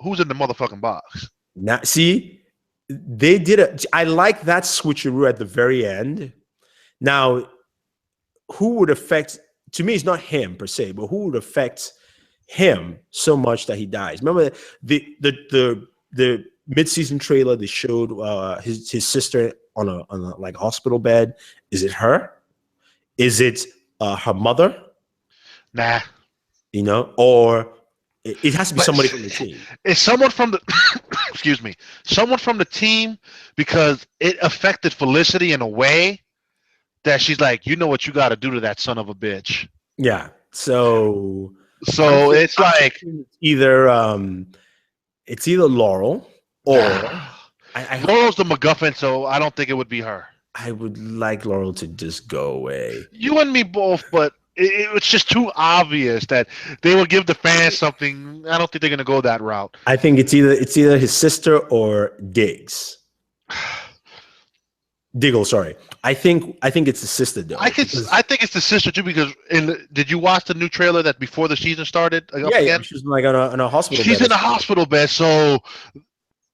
who's in the motherfucking box? Now, see, they did I like that switcheroo at the very end. Now, who would affect, to me, it's not him per se, but who would affect him so much that he dies? Remember the mid-season trailer, they showed his sister on a like hospital bed. Is it her? Is it her mother? Nah. Or it has to be somebody from the team. It's someone from the excuse me, someone from the team, because it affected Felicity in a way that she's like, you know what you got to do to that son of a bitch. Yeah. So it's like either Laurel or Laurel's the MacGuffin, so I don't think it would be her. I would like Laurel to just go away. You and me both, but it's just too obvious that they will give the fans something. I don't think they're going to go that route. I think it's either his sister or Diggs. Diggle, sorry. I think it's the sister though. I think it's the sister too, because did you watch the new trailer that before the season started? Yeah, she's like on a hospital bed. She's in a hospital bed, so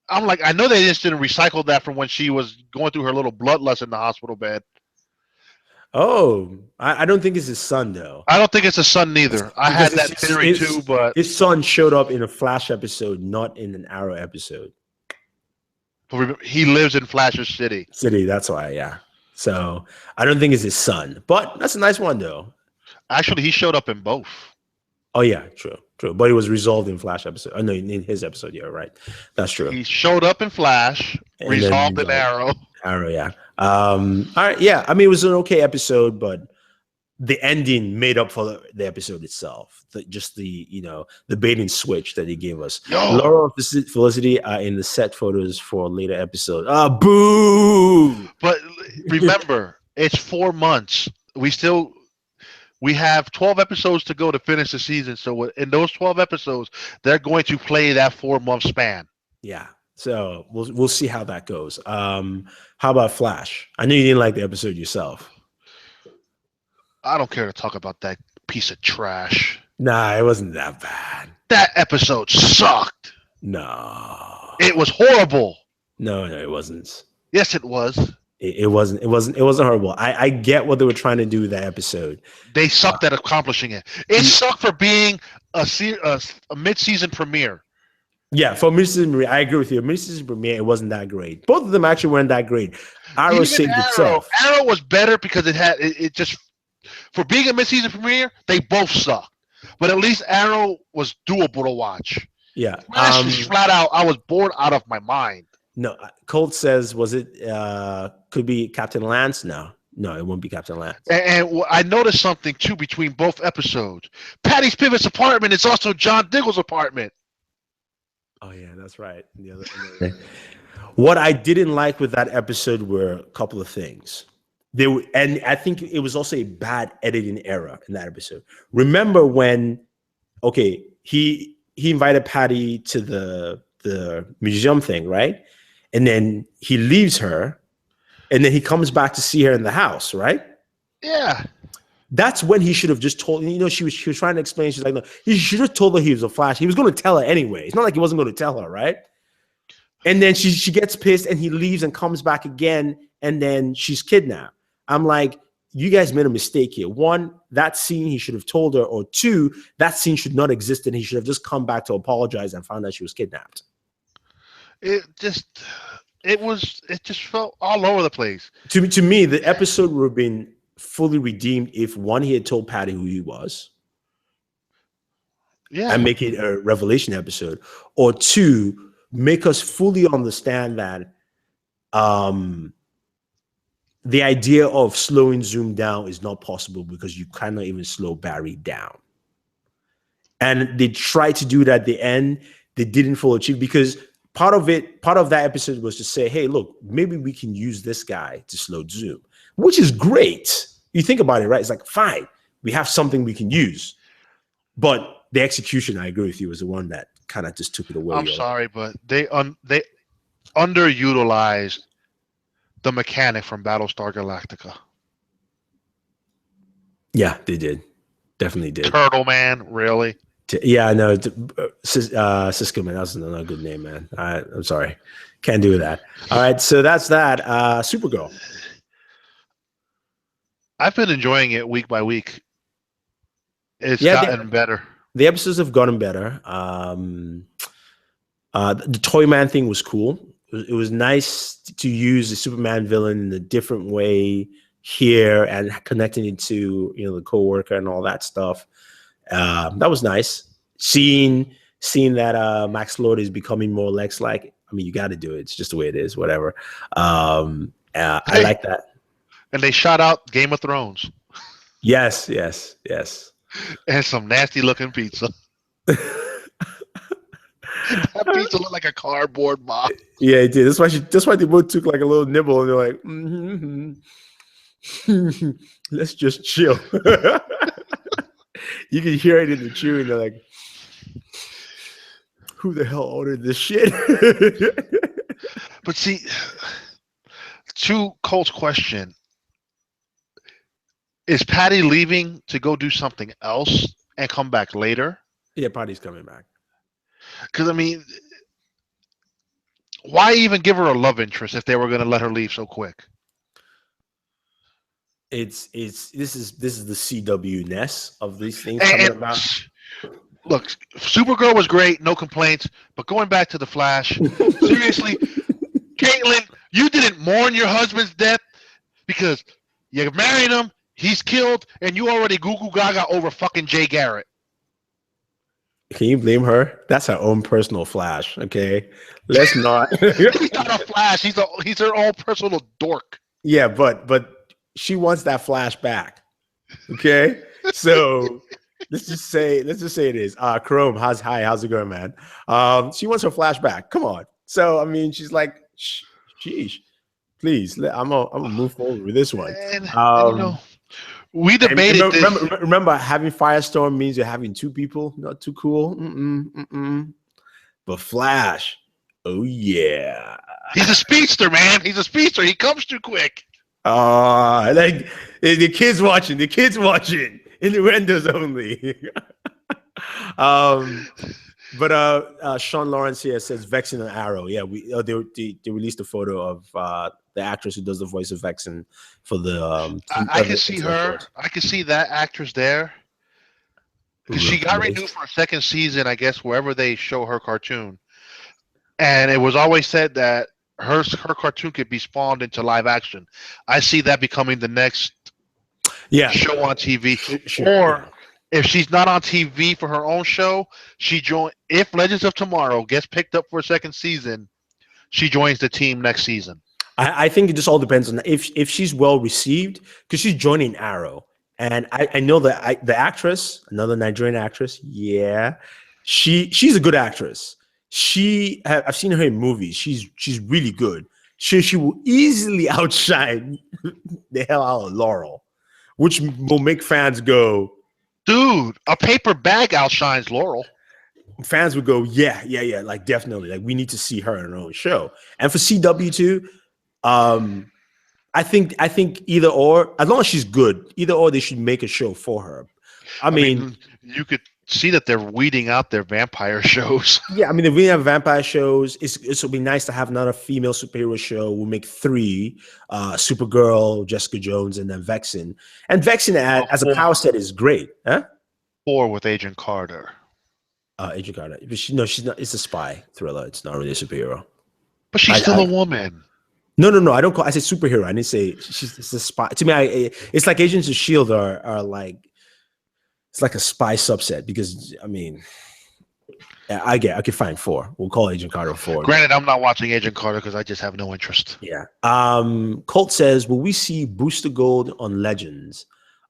I'm like, I know they just didn't recycle that from when she was going through her little bloodlust in the hospital bed. Oh, I don't think it's his son though, I don't think it's a son neither. I because had that theory too, but his son showed up in a Flash episode, not in an Arrow episode. he lives in Flasher City. City, that's why, yeah. So I don't think it's his son, but that's a nice one though. Actually, he showed up in both. Oh yeah, true, true. But it was resolved in Flash episode. Oh no, in his episode, yeah, right. That's true. He showed up in Flash, And then resolved in Arrow. Arrow, yeah. All right, yeah. I mean, it was an okay episode, but the ending made up for the episode itself. Just the the bait and switch that he gave us. Yo, Laura and Felicity are in the set photos for a later episode. Boo! but remember, it's 4 months. We have 12 episodes to go to finish the season. So in those 12 episodes, they're going to play that 4-month span. Yeah. So we'll see how that goes. How about Flash? I know you didn't like the episode yourself. I don't care to talk about that piece of trash. Nah, it wasn't that bad. That episode sucked. No. It was horrible. No, it wasn't. Yes, it was. It wasn't horrible. I get what they were trying to do with that episode. They sucked at accomplishing it. It sucked for being a mid-season premiere. Yeah, for mid-season premiere, I agree with you. Mid-season premiere, it wasn't that great. Both of them actually weren't that great. Arrow saved itself. Arrow was better because it just, for being a mid-season premiere, they both sucked. But at least Arrow was doable to watch. Yeah. Flash is flat out, I was bored out of my mind. No, Colt says, was it could be Captain Lance? No, it won't be Captain Lance. And I noticed something too between both episodes. Patty Spiva's apartment is also John Diggle's apartment. Oh yeah, that's right. The other. What I didn't like with that episode were a couple of things. And I think it was also a bad editing error in that episode. Remember when, he invited Patty to the museum thing, right? And then he leaves her, and then he comes back to see her in the house, right? Yeah. That's when he should have just told, she was trying to explain. She's like, no, he should have told her he was a Flash. He was going to tell her anyway. It's not like he wasn't going to tell her, right? And then she gets pissed, and he leaves and comes back again, and then she's kidnapped. I'm like, you guys made a mistake here. One, that scene he should have told her, or two, that scene should not exist, and he should have just come back to apologize and found out she was kidnapped. It just felt all over the place. To me, the episode would have been fully redeemed if, one, he had told Patty who he was, and make it a revelation episode, or two, make us fully understand that the idea of slowing Zoom down is not possible because you cannot even slow Barry down. And they tried to do it at the end. They didn't fully achieve, because part of that episode was to say, hey, look, maybe we can use this guy to slow Zoom, which is great. You think about it, right? It's like, fine, we have something we can use. But the execution, I agree with you, was the one that kind of just took it away. I'm sorry, but they underutilized the mechanic from Battlestar Galactica. Yeah, they did. Definitely did. Turtle Man, really? Yeah, I know. Cisco, man, that's not a good name, man. I'm sorry. Can't do that. All right, so that's that. Supergirl. I've been enjoying it week by week. It's gotten better. The episodes have gotten better. The Toy Man thing was cool. It was nice to use the Superman villain in a different way here and connecting it to the coworker and all that stuff. That was nice. Seeing that Max Lord is becoming more Lex-like. I mean, you got to do it. It's just the way it is. Whatever. I like that. And they shot out Game of Thrones. Yes. And some nasty looking pizza. That pizza looked like a cardboard box. Yeah, it did. That's why they both took like a little nibble, and they're like, let's just chill. You can hear it in the chewing. They're like, who the hell ordered this shit? But see, to Colt's question, is Patty leaving to go do something else and come back later? Yeah, Patty's coming back. Because, I mean, why even give her a love interest if they were going to let her leave so quick? this is the CW-ness of these things And, coming and about. look, Supergirl was great, no complaints. But going back to the Flash, seriously, Caitlin, you didn't mourn your husband's death because you married him, he's killed, and you already goo goo gaga over fucking Jay Garrett. Can you blame her? That's her own personal Flash. Okay, let's not. He's not a Flash. He's her own personal dork. Yeah, but she wants that Flash back. Okay, so let's just say it is. Chrome, how's it going, man? She wants her Flash back. Come on. So I mean, she's like, sheesh, please. I'm gonna move forward with this one. And you know, we debated this. Remember, having Firestorm means you're having two people. Not too cool. But Flash, oh yeah. He's a speedster, man. He's a speedster. He comes too quick. Like the kids watching. Innuendos only. But Sean Lawrence here says Vexen and Arrow. Yeah, they released a photo of the actress who does the voice of Vexen for the. I can see her. I can see that actress there because she got renewed for a second season, I guess, wherever they show her cartoon. And it was always said that her cartoon could be spawned into live action. I see that becoming the next show on TV. Or if she's not on TV for her own show, if Legends of Tomorrow gets picked up for a second season, she joins the team next season. I think it just all depends on if she's well received, because she's joining Arrow. And I know that the actress, another Nigerian actress, she's a good actress. I've seen her in movies. She's really good. She will easily outshine the hell out of Laurel, which will make fans go, dude, a paper bag outshines Laurel. Fans would go, yeah, like definitely, like we need to see her in her own show. And for CW2, I think either or, as long as she's good, either or they should make a show for her. I mean you could see that they're weeding out their vampire shows. Yeah, I mean, if we have vampire shows, it would be nice to have another female superhero show. We'll make 3: Supergirl, Jessica Jones, and then Vexen. And Vexen as a power set is great, huh? 4 with Agent Carter. Agent Carter, but she's not. It's a spy thriller. It's not really a superhero. But she's still a woman. No. I don't call. I said superhero. I didn't say it's a spy. To me, it's like Agents of S.H.I.E.L.D. are like. It's like a spy subset because, I mean, I could find 4. We'll call Agent Carter 4. Granted, I'm not watching Agent Carter because I just have no interest. Yeah. Colt says, will we see Booster Gold on Legends?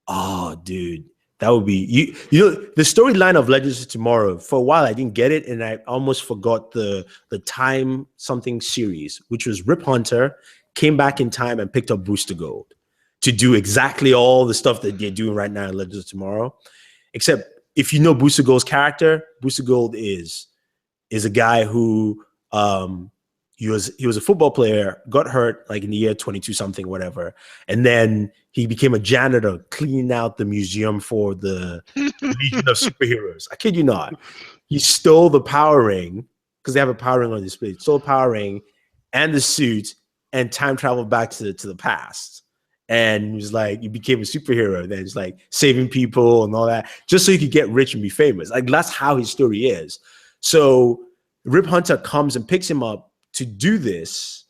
Oh, dude, that would be you know the storyline of Legends of Tomorrow. For a while, I didn't get it, and I almost forgot the time something series, which was Rip Hunter came back in time and picked up Booster Gold to do exactly all the stuff that they're doing right now in Legends of Tomorrow. Except if you know Booster Gold's character, Booster Gold is a guy who he was a football player, got hurt like in the year 22 something, whatever, and then he became a janitor cleaning out the museum for the Legion of Superheroes. I kid you not. He stole the power ring because they have a power ring on display. Stole the power ring and the suit and time traveled back to the past. And he was like, he became a superhero. Then it's like saving people and all that, just so he could get rich and be famous. Like that's how his story is. So Rip Hunter comes and picks him up to do this.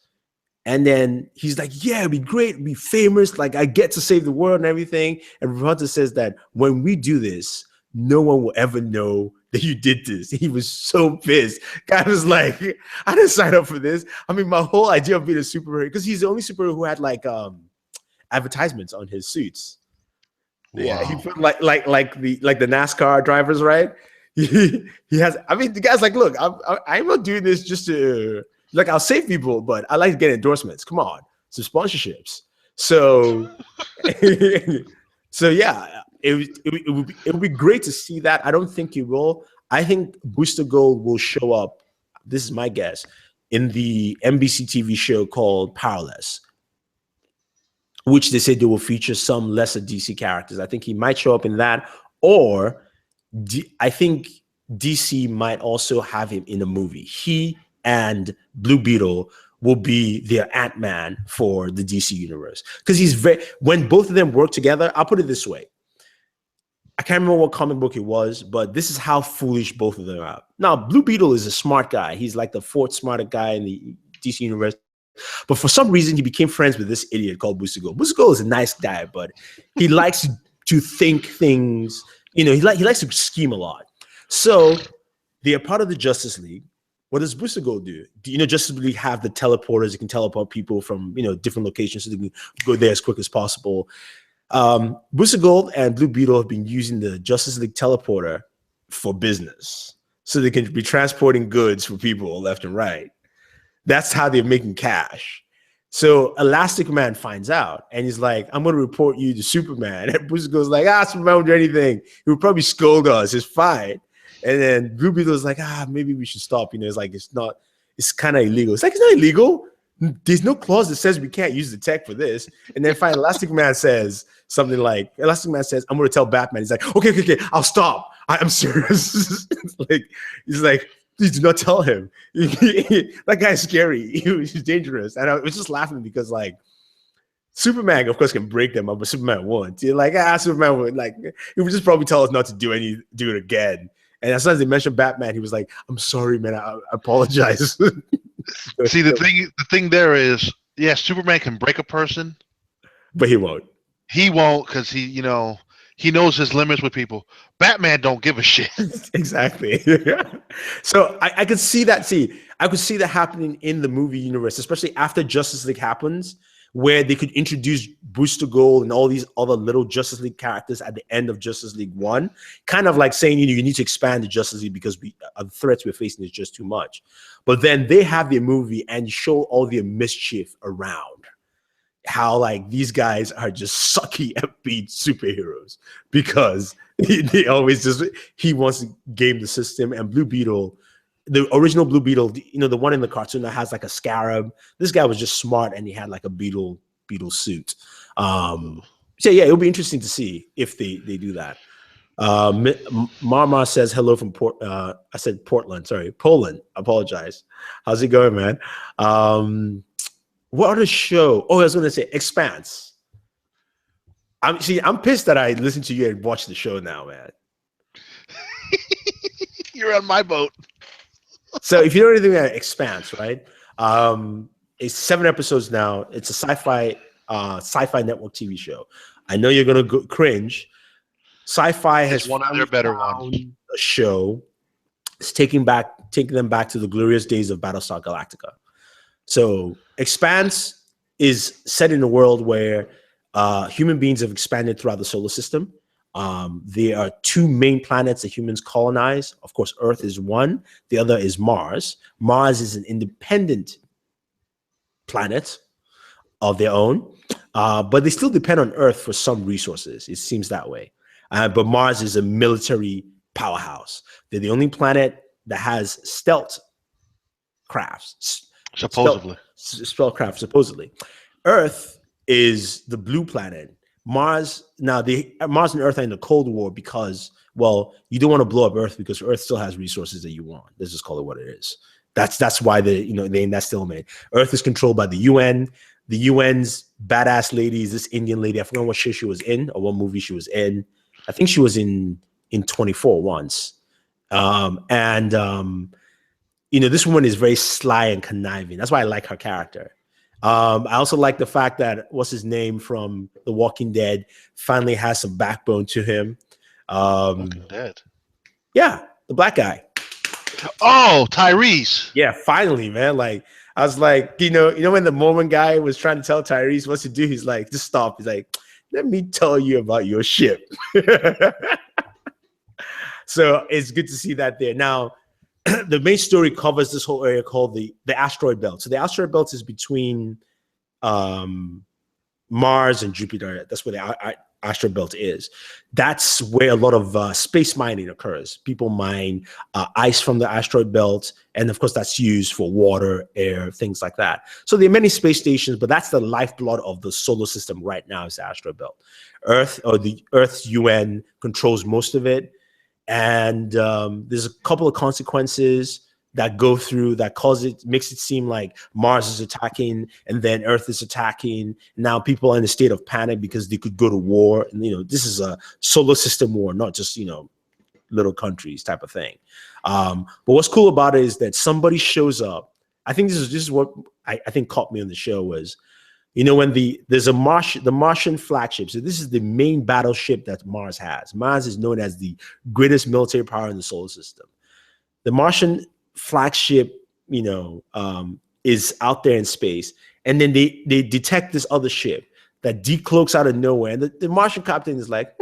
And then he's like, yeah, it'd be great, it'd be famous. Like I get to save the world and everything. And Rip Hunter says that when we do this, no one will ever know that you did this. He was so pissed. Guy was like, I didn't sign up for this. I mean, my whole idea of being a superhero, because he's the only superhero who had like, advertisements on his suits. Wow. Yeah, he put like the NASCAR drivers, right? He has. I mean, the guy's like, look, I'm not doing this just to like I'll save people, but I like to get endorsements. Come on, some sponsorships. So, so yeah, it would be great to see that. I don't think it will. I think Booster Gold will show up. This is my guess in the NBC TV show called Powerless, which they said they will feature some lesser DC characters. I think he might show up in that, or I think DC might also have him in a movie. He and Blue Beetle will be their Ant-Man for the DC universe. Because when both of them work together, I'll put it this way. I can't remember what comic book it was, but this is how foolish both of them are. Now, Blue Beetle is a smart guy. He's like the fourth smartest guy in the DC universe. But for some reason, he became friends with this idiot called Booster Gold. Booster Gold is a nice guy, but he likes to think things. He likes to scheme a lot. So they are part of the Justice League. What does Booster Gold do? Justice League have the teleporters. It can teleport people from different locations so they can go there as quick as possible. Booster Gold and Blue Beetle have been using the Justice League teleporter for business, so they can be transporting goods for people left and right. That's how they're making cash. So Elastic Man finds out, and he's like, "I'm going to report you to Superman." And Booster Gold's like, "Superman won't do anything. He would probably scold us. It's fine." And then Blue Beetle's like, "Maybe we should stop." It's kind of illegal. It's like, it's not illegal. There's no clause that says we can't use the tech for this. And then finally, Elastic Man says something like, "I'm going to tell Batman." He's like, okay, I'll stop. I'm serious. He's like, please do not tell him. That guy's scary. He's dangerous. And I was just laughing because Superman, of course, can break them up, but Superman won't. You're like, Superman would he would just probably tell us not to do it again. And as soon as they mentioned Batman, he was like, "I'm sorry, man. I apologize." See, the thing there is, Superman can break a person, but he won't. He won't because he knows his limits with people. Batman don't give a shit. Exactly. So I could see that. I could see that happening in the movie universe, especially after Justice League happens, where they could introduce Booster Gold and all these other little Justice League characters at the end of Justice League 1, kind of like saying, you need to expand the Justice League because the threats we're facing is just too much. But then they have their movie and show all their mischief around. How these guys are just sucky at being superheroes because he wants to game the system. And Blue Beetle, the original Blue Beetle, the one in the cartoon that has a scarab. This guy was just smart and he had a beetle suit. It'll be interesting to see if they do that. Marma says hello from I said Portland. Sorry, Poland. Apologize. How's it going, man? What other show? Oh, I was going to say Expanse. I'm pissed that I listened to you and watched the show now, man. You're on my boat. So if you know anything about Expanse, right? It's 7 episodes now. It's a sci-fi network TV show. I know you're gonna cringe. Sci-fi has one of their better ones. A show. It's taking them back to the glorious days of Battlestar Galactica. So Expanse is set in a world where human beings have expanded throughout the solar system. There are 2 main planets that humans colonize. Of course, Earth is one. The other is Mars. Mars is an independent planet of their own, but they still depend on Earth for some resources. It seems that way. But Mars is a military powerhouse. They're the only planet that has stealth crafts. Supposedly. Supposedly. Earth is the blue planet. Mars and Earth are in the Cold War because, you don't want to blow up Earth because Earth still has resources that you want. Let's just call it what it is. That's why they're in that stalemate. Earth is controlled by the UN. The UN's badass lady is this Indian lady. I forgot what show she was in or what movie she was in. I think she was in 24 once. This woman is very sly and conniving. That's why I like her character. I also like the fact that what's his name from The Walking Dead finally has some backbone to him. Walking Dead. Yeah, the black guy. Oh, Tyrese. Yeah, finally, man. I was like, when the Mormon guy was trying to tell Tyrese what to do, he's like, just stop. He's like, let me tell you about your ship. So it's good to see that there. Now, the main story covers this whole area called the asteroid belt. So the asteroid belt is between Mars and Jupiter. That's where the asteroid belt is. That's where a lot of space mining occurs. People mine ice from the asteroid belt, and of course that's used for water, air, things like that. So there are many space stations, but that's the lifeblood of the solar system right now is the asteroid belt. The Earth's UN controls most of it. And there's a couple of consequences that go through that makes it seem like Mars is attacking and then Earth is attacking. Now people are in a state of panic because they could go to war. And this is a solar system war, not just little countries type of thing. But what's cool about it is that somebody shows up. I think this is what I think caught me on the show was, when there's the Martian flagship. So this is the main battleship that Mars has. Mars is known as the greatest military power in the solar system. The Martian flagship, is out there in space, and then they detect this other ship that decloaks out of nowhere, and the Martian captain is like,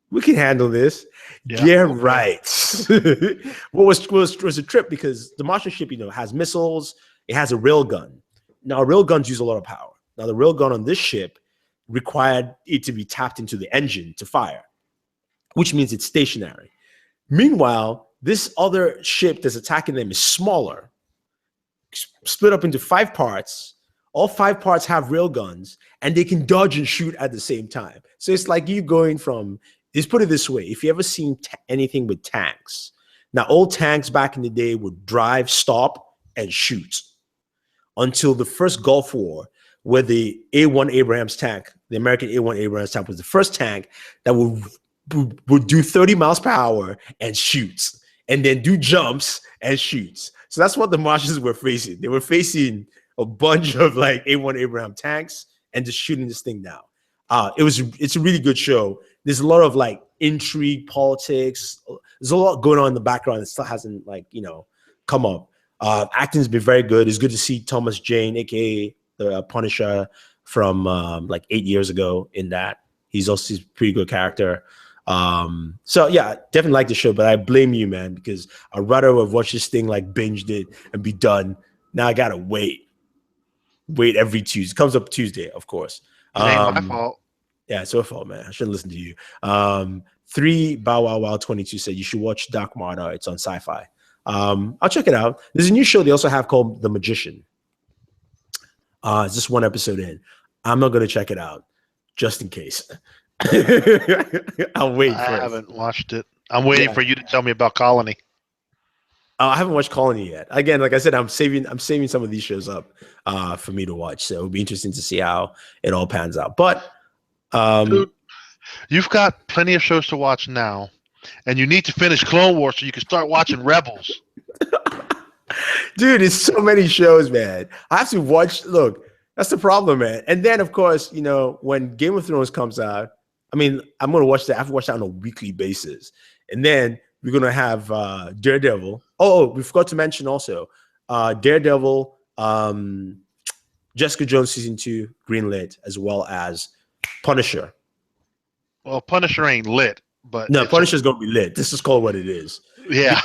we can handle this. Yeah, right. What was a trip, because the Martian ship, has missiles, it has a railgun. Now, railguns use a lot of power. Now, the railgun on this ship required it to be tapped into the engine to fire, which means it's stationary. Meanwhile, this other ship that's attacking them is smaller, split up into 5 parts. All 5 parts have railguns, and they can dodge and shoot at the same time. So it's like you going from, let's put it this way. If you ever seen anything with tanks, now old tanks back in the day would drive, stop, and shoot until the first Gulf War, where the A1 Abrams tank, the American A1 Abrams tank, was the first tank that would do 30 miles per hour and shoots, and then do jumps and shoots. So that's what the Martians were facing. They were facing a bunch of like A1 Abrams tanks and just shooting this thing down. It's a really good show. There's a lot of like intrigue, politics. There's a lot going on in the background that still hasn't come up. Acting's been very good. It's good to see Thomas Jane, aka the Punisher from like 8 years ago in that. He's a pretty good character. So yeah, definitely like the show, but I blame you, man, because I'd rather have watched this thing like binged it and be done. Now I gotta wait every Tuesday. It comes up Tuesday, of course. It ain't my fault. Yeah, it's your fault, man. I shouldn't listen to you. 3 Bow Wow Wow 22 said you should watch Dark Matter. It's on Sci-Fi. I'll check it out. There's a new show they also have called The Magician. It's just 1 episode in. I'm not gonna check it out just in case. I'll wait. I haven't watched it. I'm waiting for you to tell me about Colony. I haven't watched Colony yet. Again, like I said, I'm saving some of these shows up for me to watch. So it'll be interesting to see how it all pans out. But dude, you've got plenty of shows to watch now, and you need to finish Clone Wars so you can start watching Rebels. Dude, it's so many shows, man. I have to watch. Look, that's the problem, man. And then, of course, when Game of Thrones comes out, I mean, I'm going to watch that. I have to watch that on a weekly basis. And then we're going to have Daredevil. Oh, we forgot to mention also Daredevil, Jessica Jones Season 2, greenlit, as well as Punisher. Well, Punisher ain't lit, but no, Punisher's going to be lit. This is called what it is. Yeah.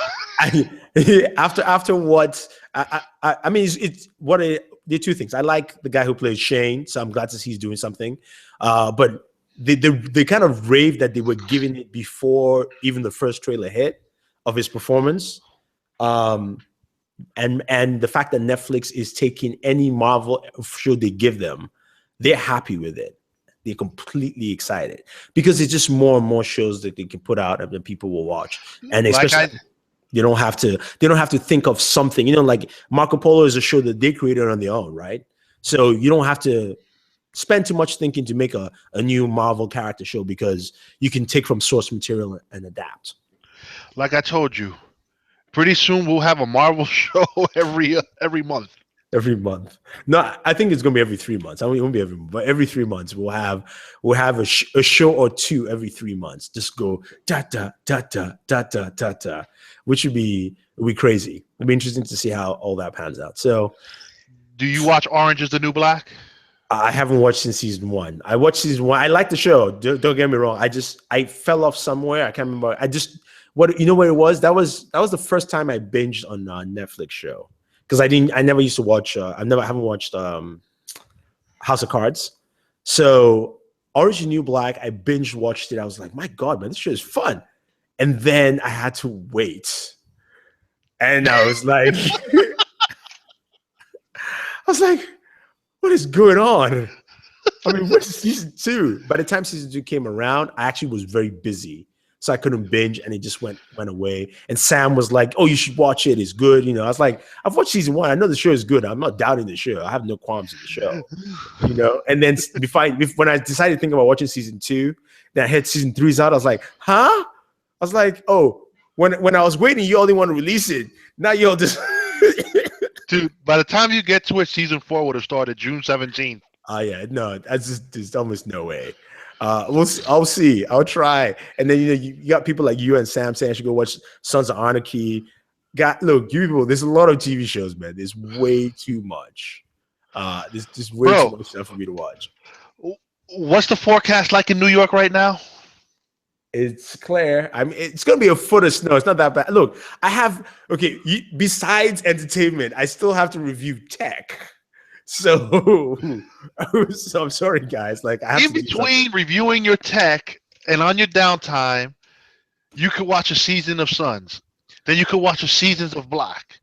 After what I mean, it's what there are 2 things. I like the guy who plays Shane, so I'm glad to see he's doing something. But they kind of raved that they were giving it before even the first trailer hit of his performance. And the fact that Netflix is taking any Marvel show they give them, they're happy with it. They're completely excited because it's just more and more shows that they can put out and that people will watch. And especially they don't have to think of something, like Marco Polo is a show that they created on their own, right? So you don't have to spend too much thinking to make a new Marvel character show because you can take from source material and adapt. Like I told you, pretty soon we'll have a Marvel show every month. Every month. No, I think it's gonna be every 3 months. I mean, it won't be every month, but every 3 months we'll have a show or 2 every 3 months. Just go da da da da da da da da, which would be crazy. It'll be interesting to see how all that pans out. So, do you watch Orange Is the New Black? I haven't watched since season 1. I watched season 1. I like the show. Don't get me wrong. I fell off somewhere. I can't remember. What it was? That was the first time I binged on a Netflix show. Because I never used to watch. I haven't watched House of Cards. So Orange is the New Black, I binge watched it. I was like, my God, man, this show is fun. And then I had to wait, and I was like, what is going on? I mean, what's season 2? By the time season 2 came around, I actually was very busy. so I couldn't binge, and it just went away. And Sam was like, "Oh, you should watch it. It's good." You know, I was like, "I've watched season 1. I know the show is good. I'm not doubting the show. I have no qualms with the show." You know, and then when I decided to think about watching season 2, then I had season 3's out. I was like, "Huh?" I was like, "Oh, when I was waiting, you only want to release it. Now you'll just." Dude, by the time you get to it, season 4 would have started June 17th. Oh yeah, no, there's almost no way. I'll see. I'll try. And then you got people like you and Sam saying I should go watch Sons of Anarchy. Look, you people, there's a lot of TV shows, man. There's way too much. There's just way too much stuff for me to watch. What's the forecast like in New York right now? It's clear. I mean, it's gonna be a foot of snow. It's not that bad. Look, besides entertainment, I still have to review tech. So I'm sorry, guys. Like, I have in between reviewing your tech and on your downtime, you could watch a season of Sons. Then you could watch a season of Black.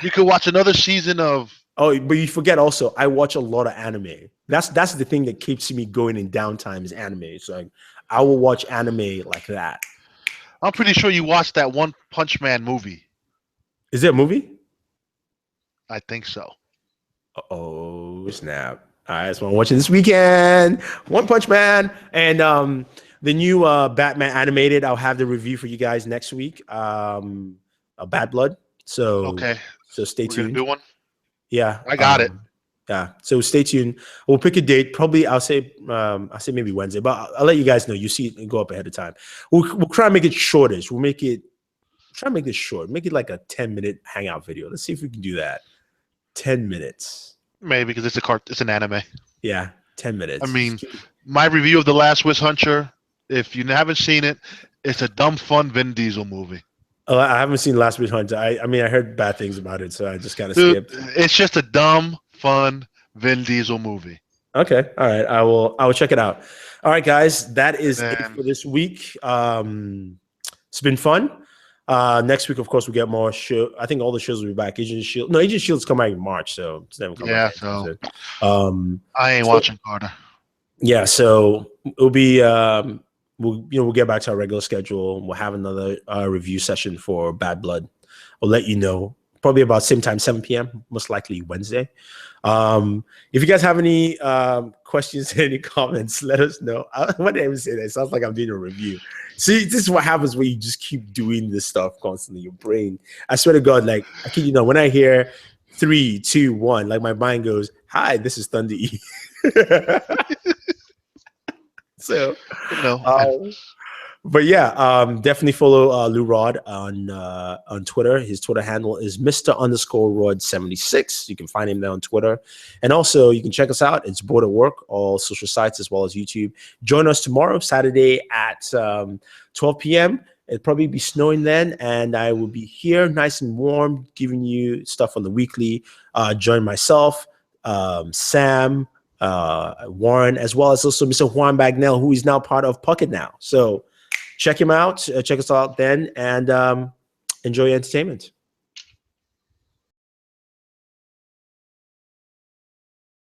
You could watch another season of. Oh, but you forget also, I watch a lot of anime. That's the thing that keeps me going in downtime is anime. So I will watch anime like that. I'm pretty sure you watched that One Punch Man movie. Is there a movie? I think so. Oh snap! All right, so I'm watching this weekend. One Punch Man and the new Batman animated. I'll have the review for you guys next week. Bad Blood. So okay. So stay tuned. Gonna do one. Yeah, I got it. Yeah, so stay tuned. We'll pick a date. Probably I'll say maybe Wednesday, but I'll let you guys know. You see it and go up ahead of time. We'll try and make it shortish. We'll try and make this short. Make it like a 10-minute hangout video. Let's see if we can do that. 10 minutes. Maybe because it's an anime. Yeah, 10 minutes. I mean, my review of The Last Wish Hunter, if you haven't seen it, it's a dumb, fun Vin Diesel movie. Oh, I haven't seen Last Wish Hunter. I mean, I heard bad things about it, so I just kind of skipped. It's just a dumb, fun Vin Diesel movie. Okay, all right. I will check it out. All right, guys, that is it for this week. It's been fun. Next week, of course, we get more show. I think all the shows will be back. Agent Shield's come out in March, so it's never come back. So I ain't watching Carter. Yeah, so it'll be we'll get back to our regular schedule. We'll have another review session for Bad Blood. I'll let you know probably about same time, 7 p.m. most likely Wednesday. If you guys have any questions, any comments, let us know. Why did I even say that? It sounds like I'm doing a review. See, this is what happens when you just keep doing this stuff constantly. Your brain, I swear to God, like I kid you not, when I hear 3, 2, 1, like my mind goes, "Hi, this is Thunder E." So, but yeah, definitely follow Lou Rod on Twitter. His Twitter handle is Mr_Rod76. You can find him there on Twitter. And also you can check us out. It's Bored at Work, all social sites as well as YouTube. Join us tomorrow, Saturday at 12 p.m. It'll probably be snowing then, and I will be here nice and warm, giving you stuff on the weekly. Join myself, Sam, Warren, as well as also Mr. Juan Bagnell, who is now part of Puckett now. So check him out. Check us out then, and enjoy your entertainment.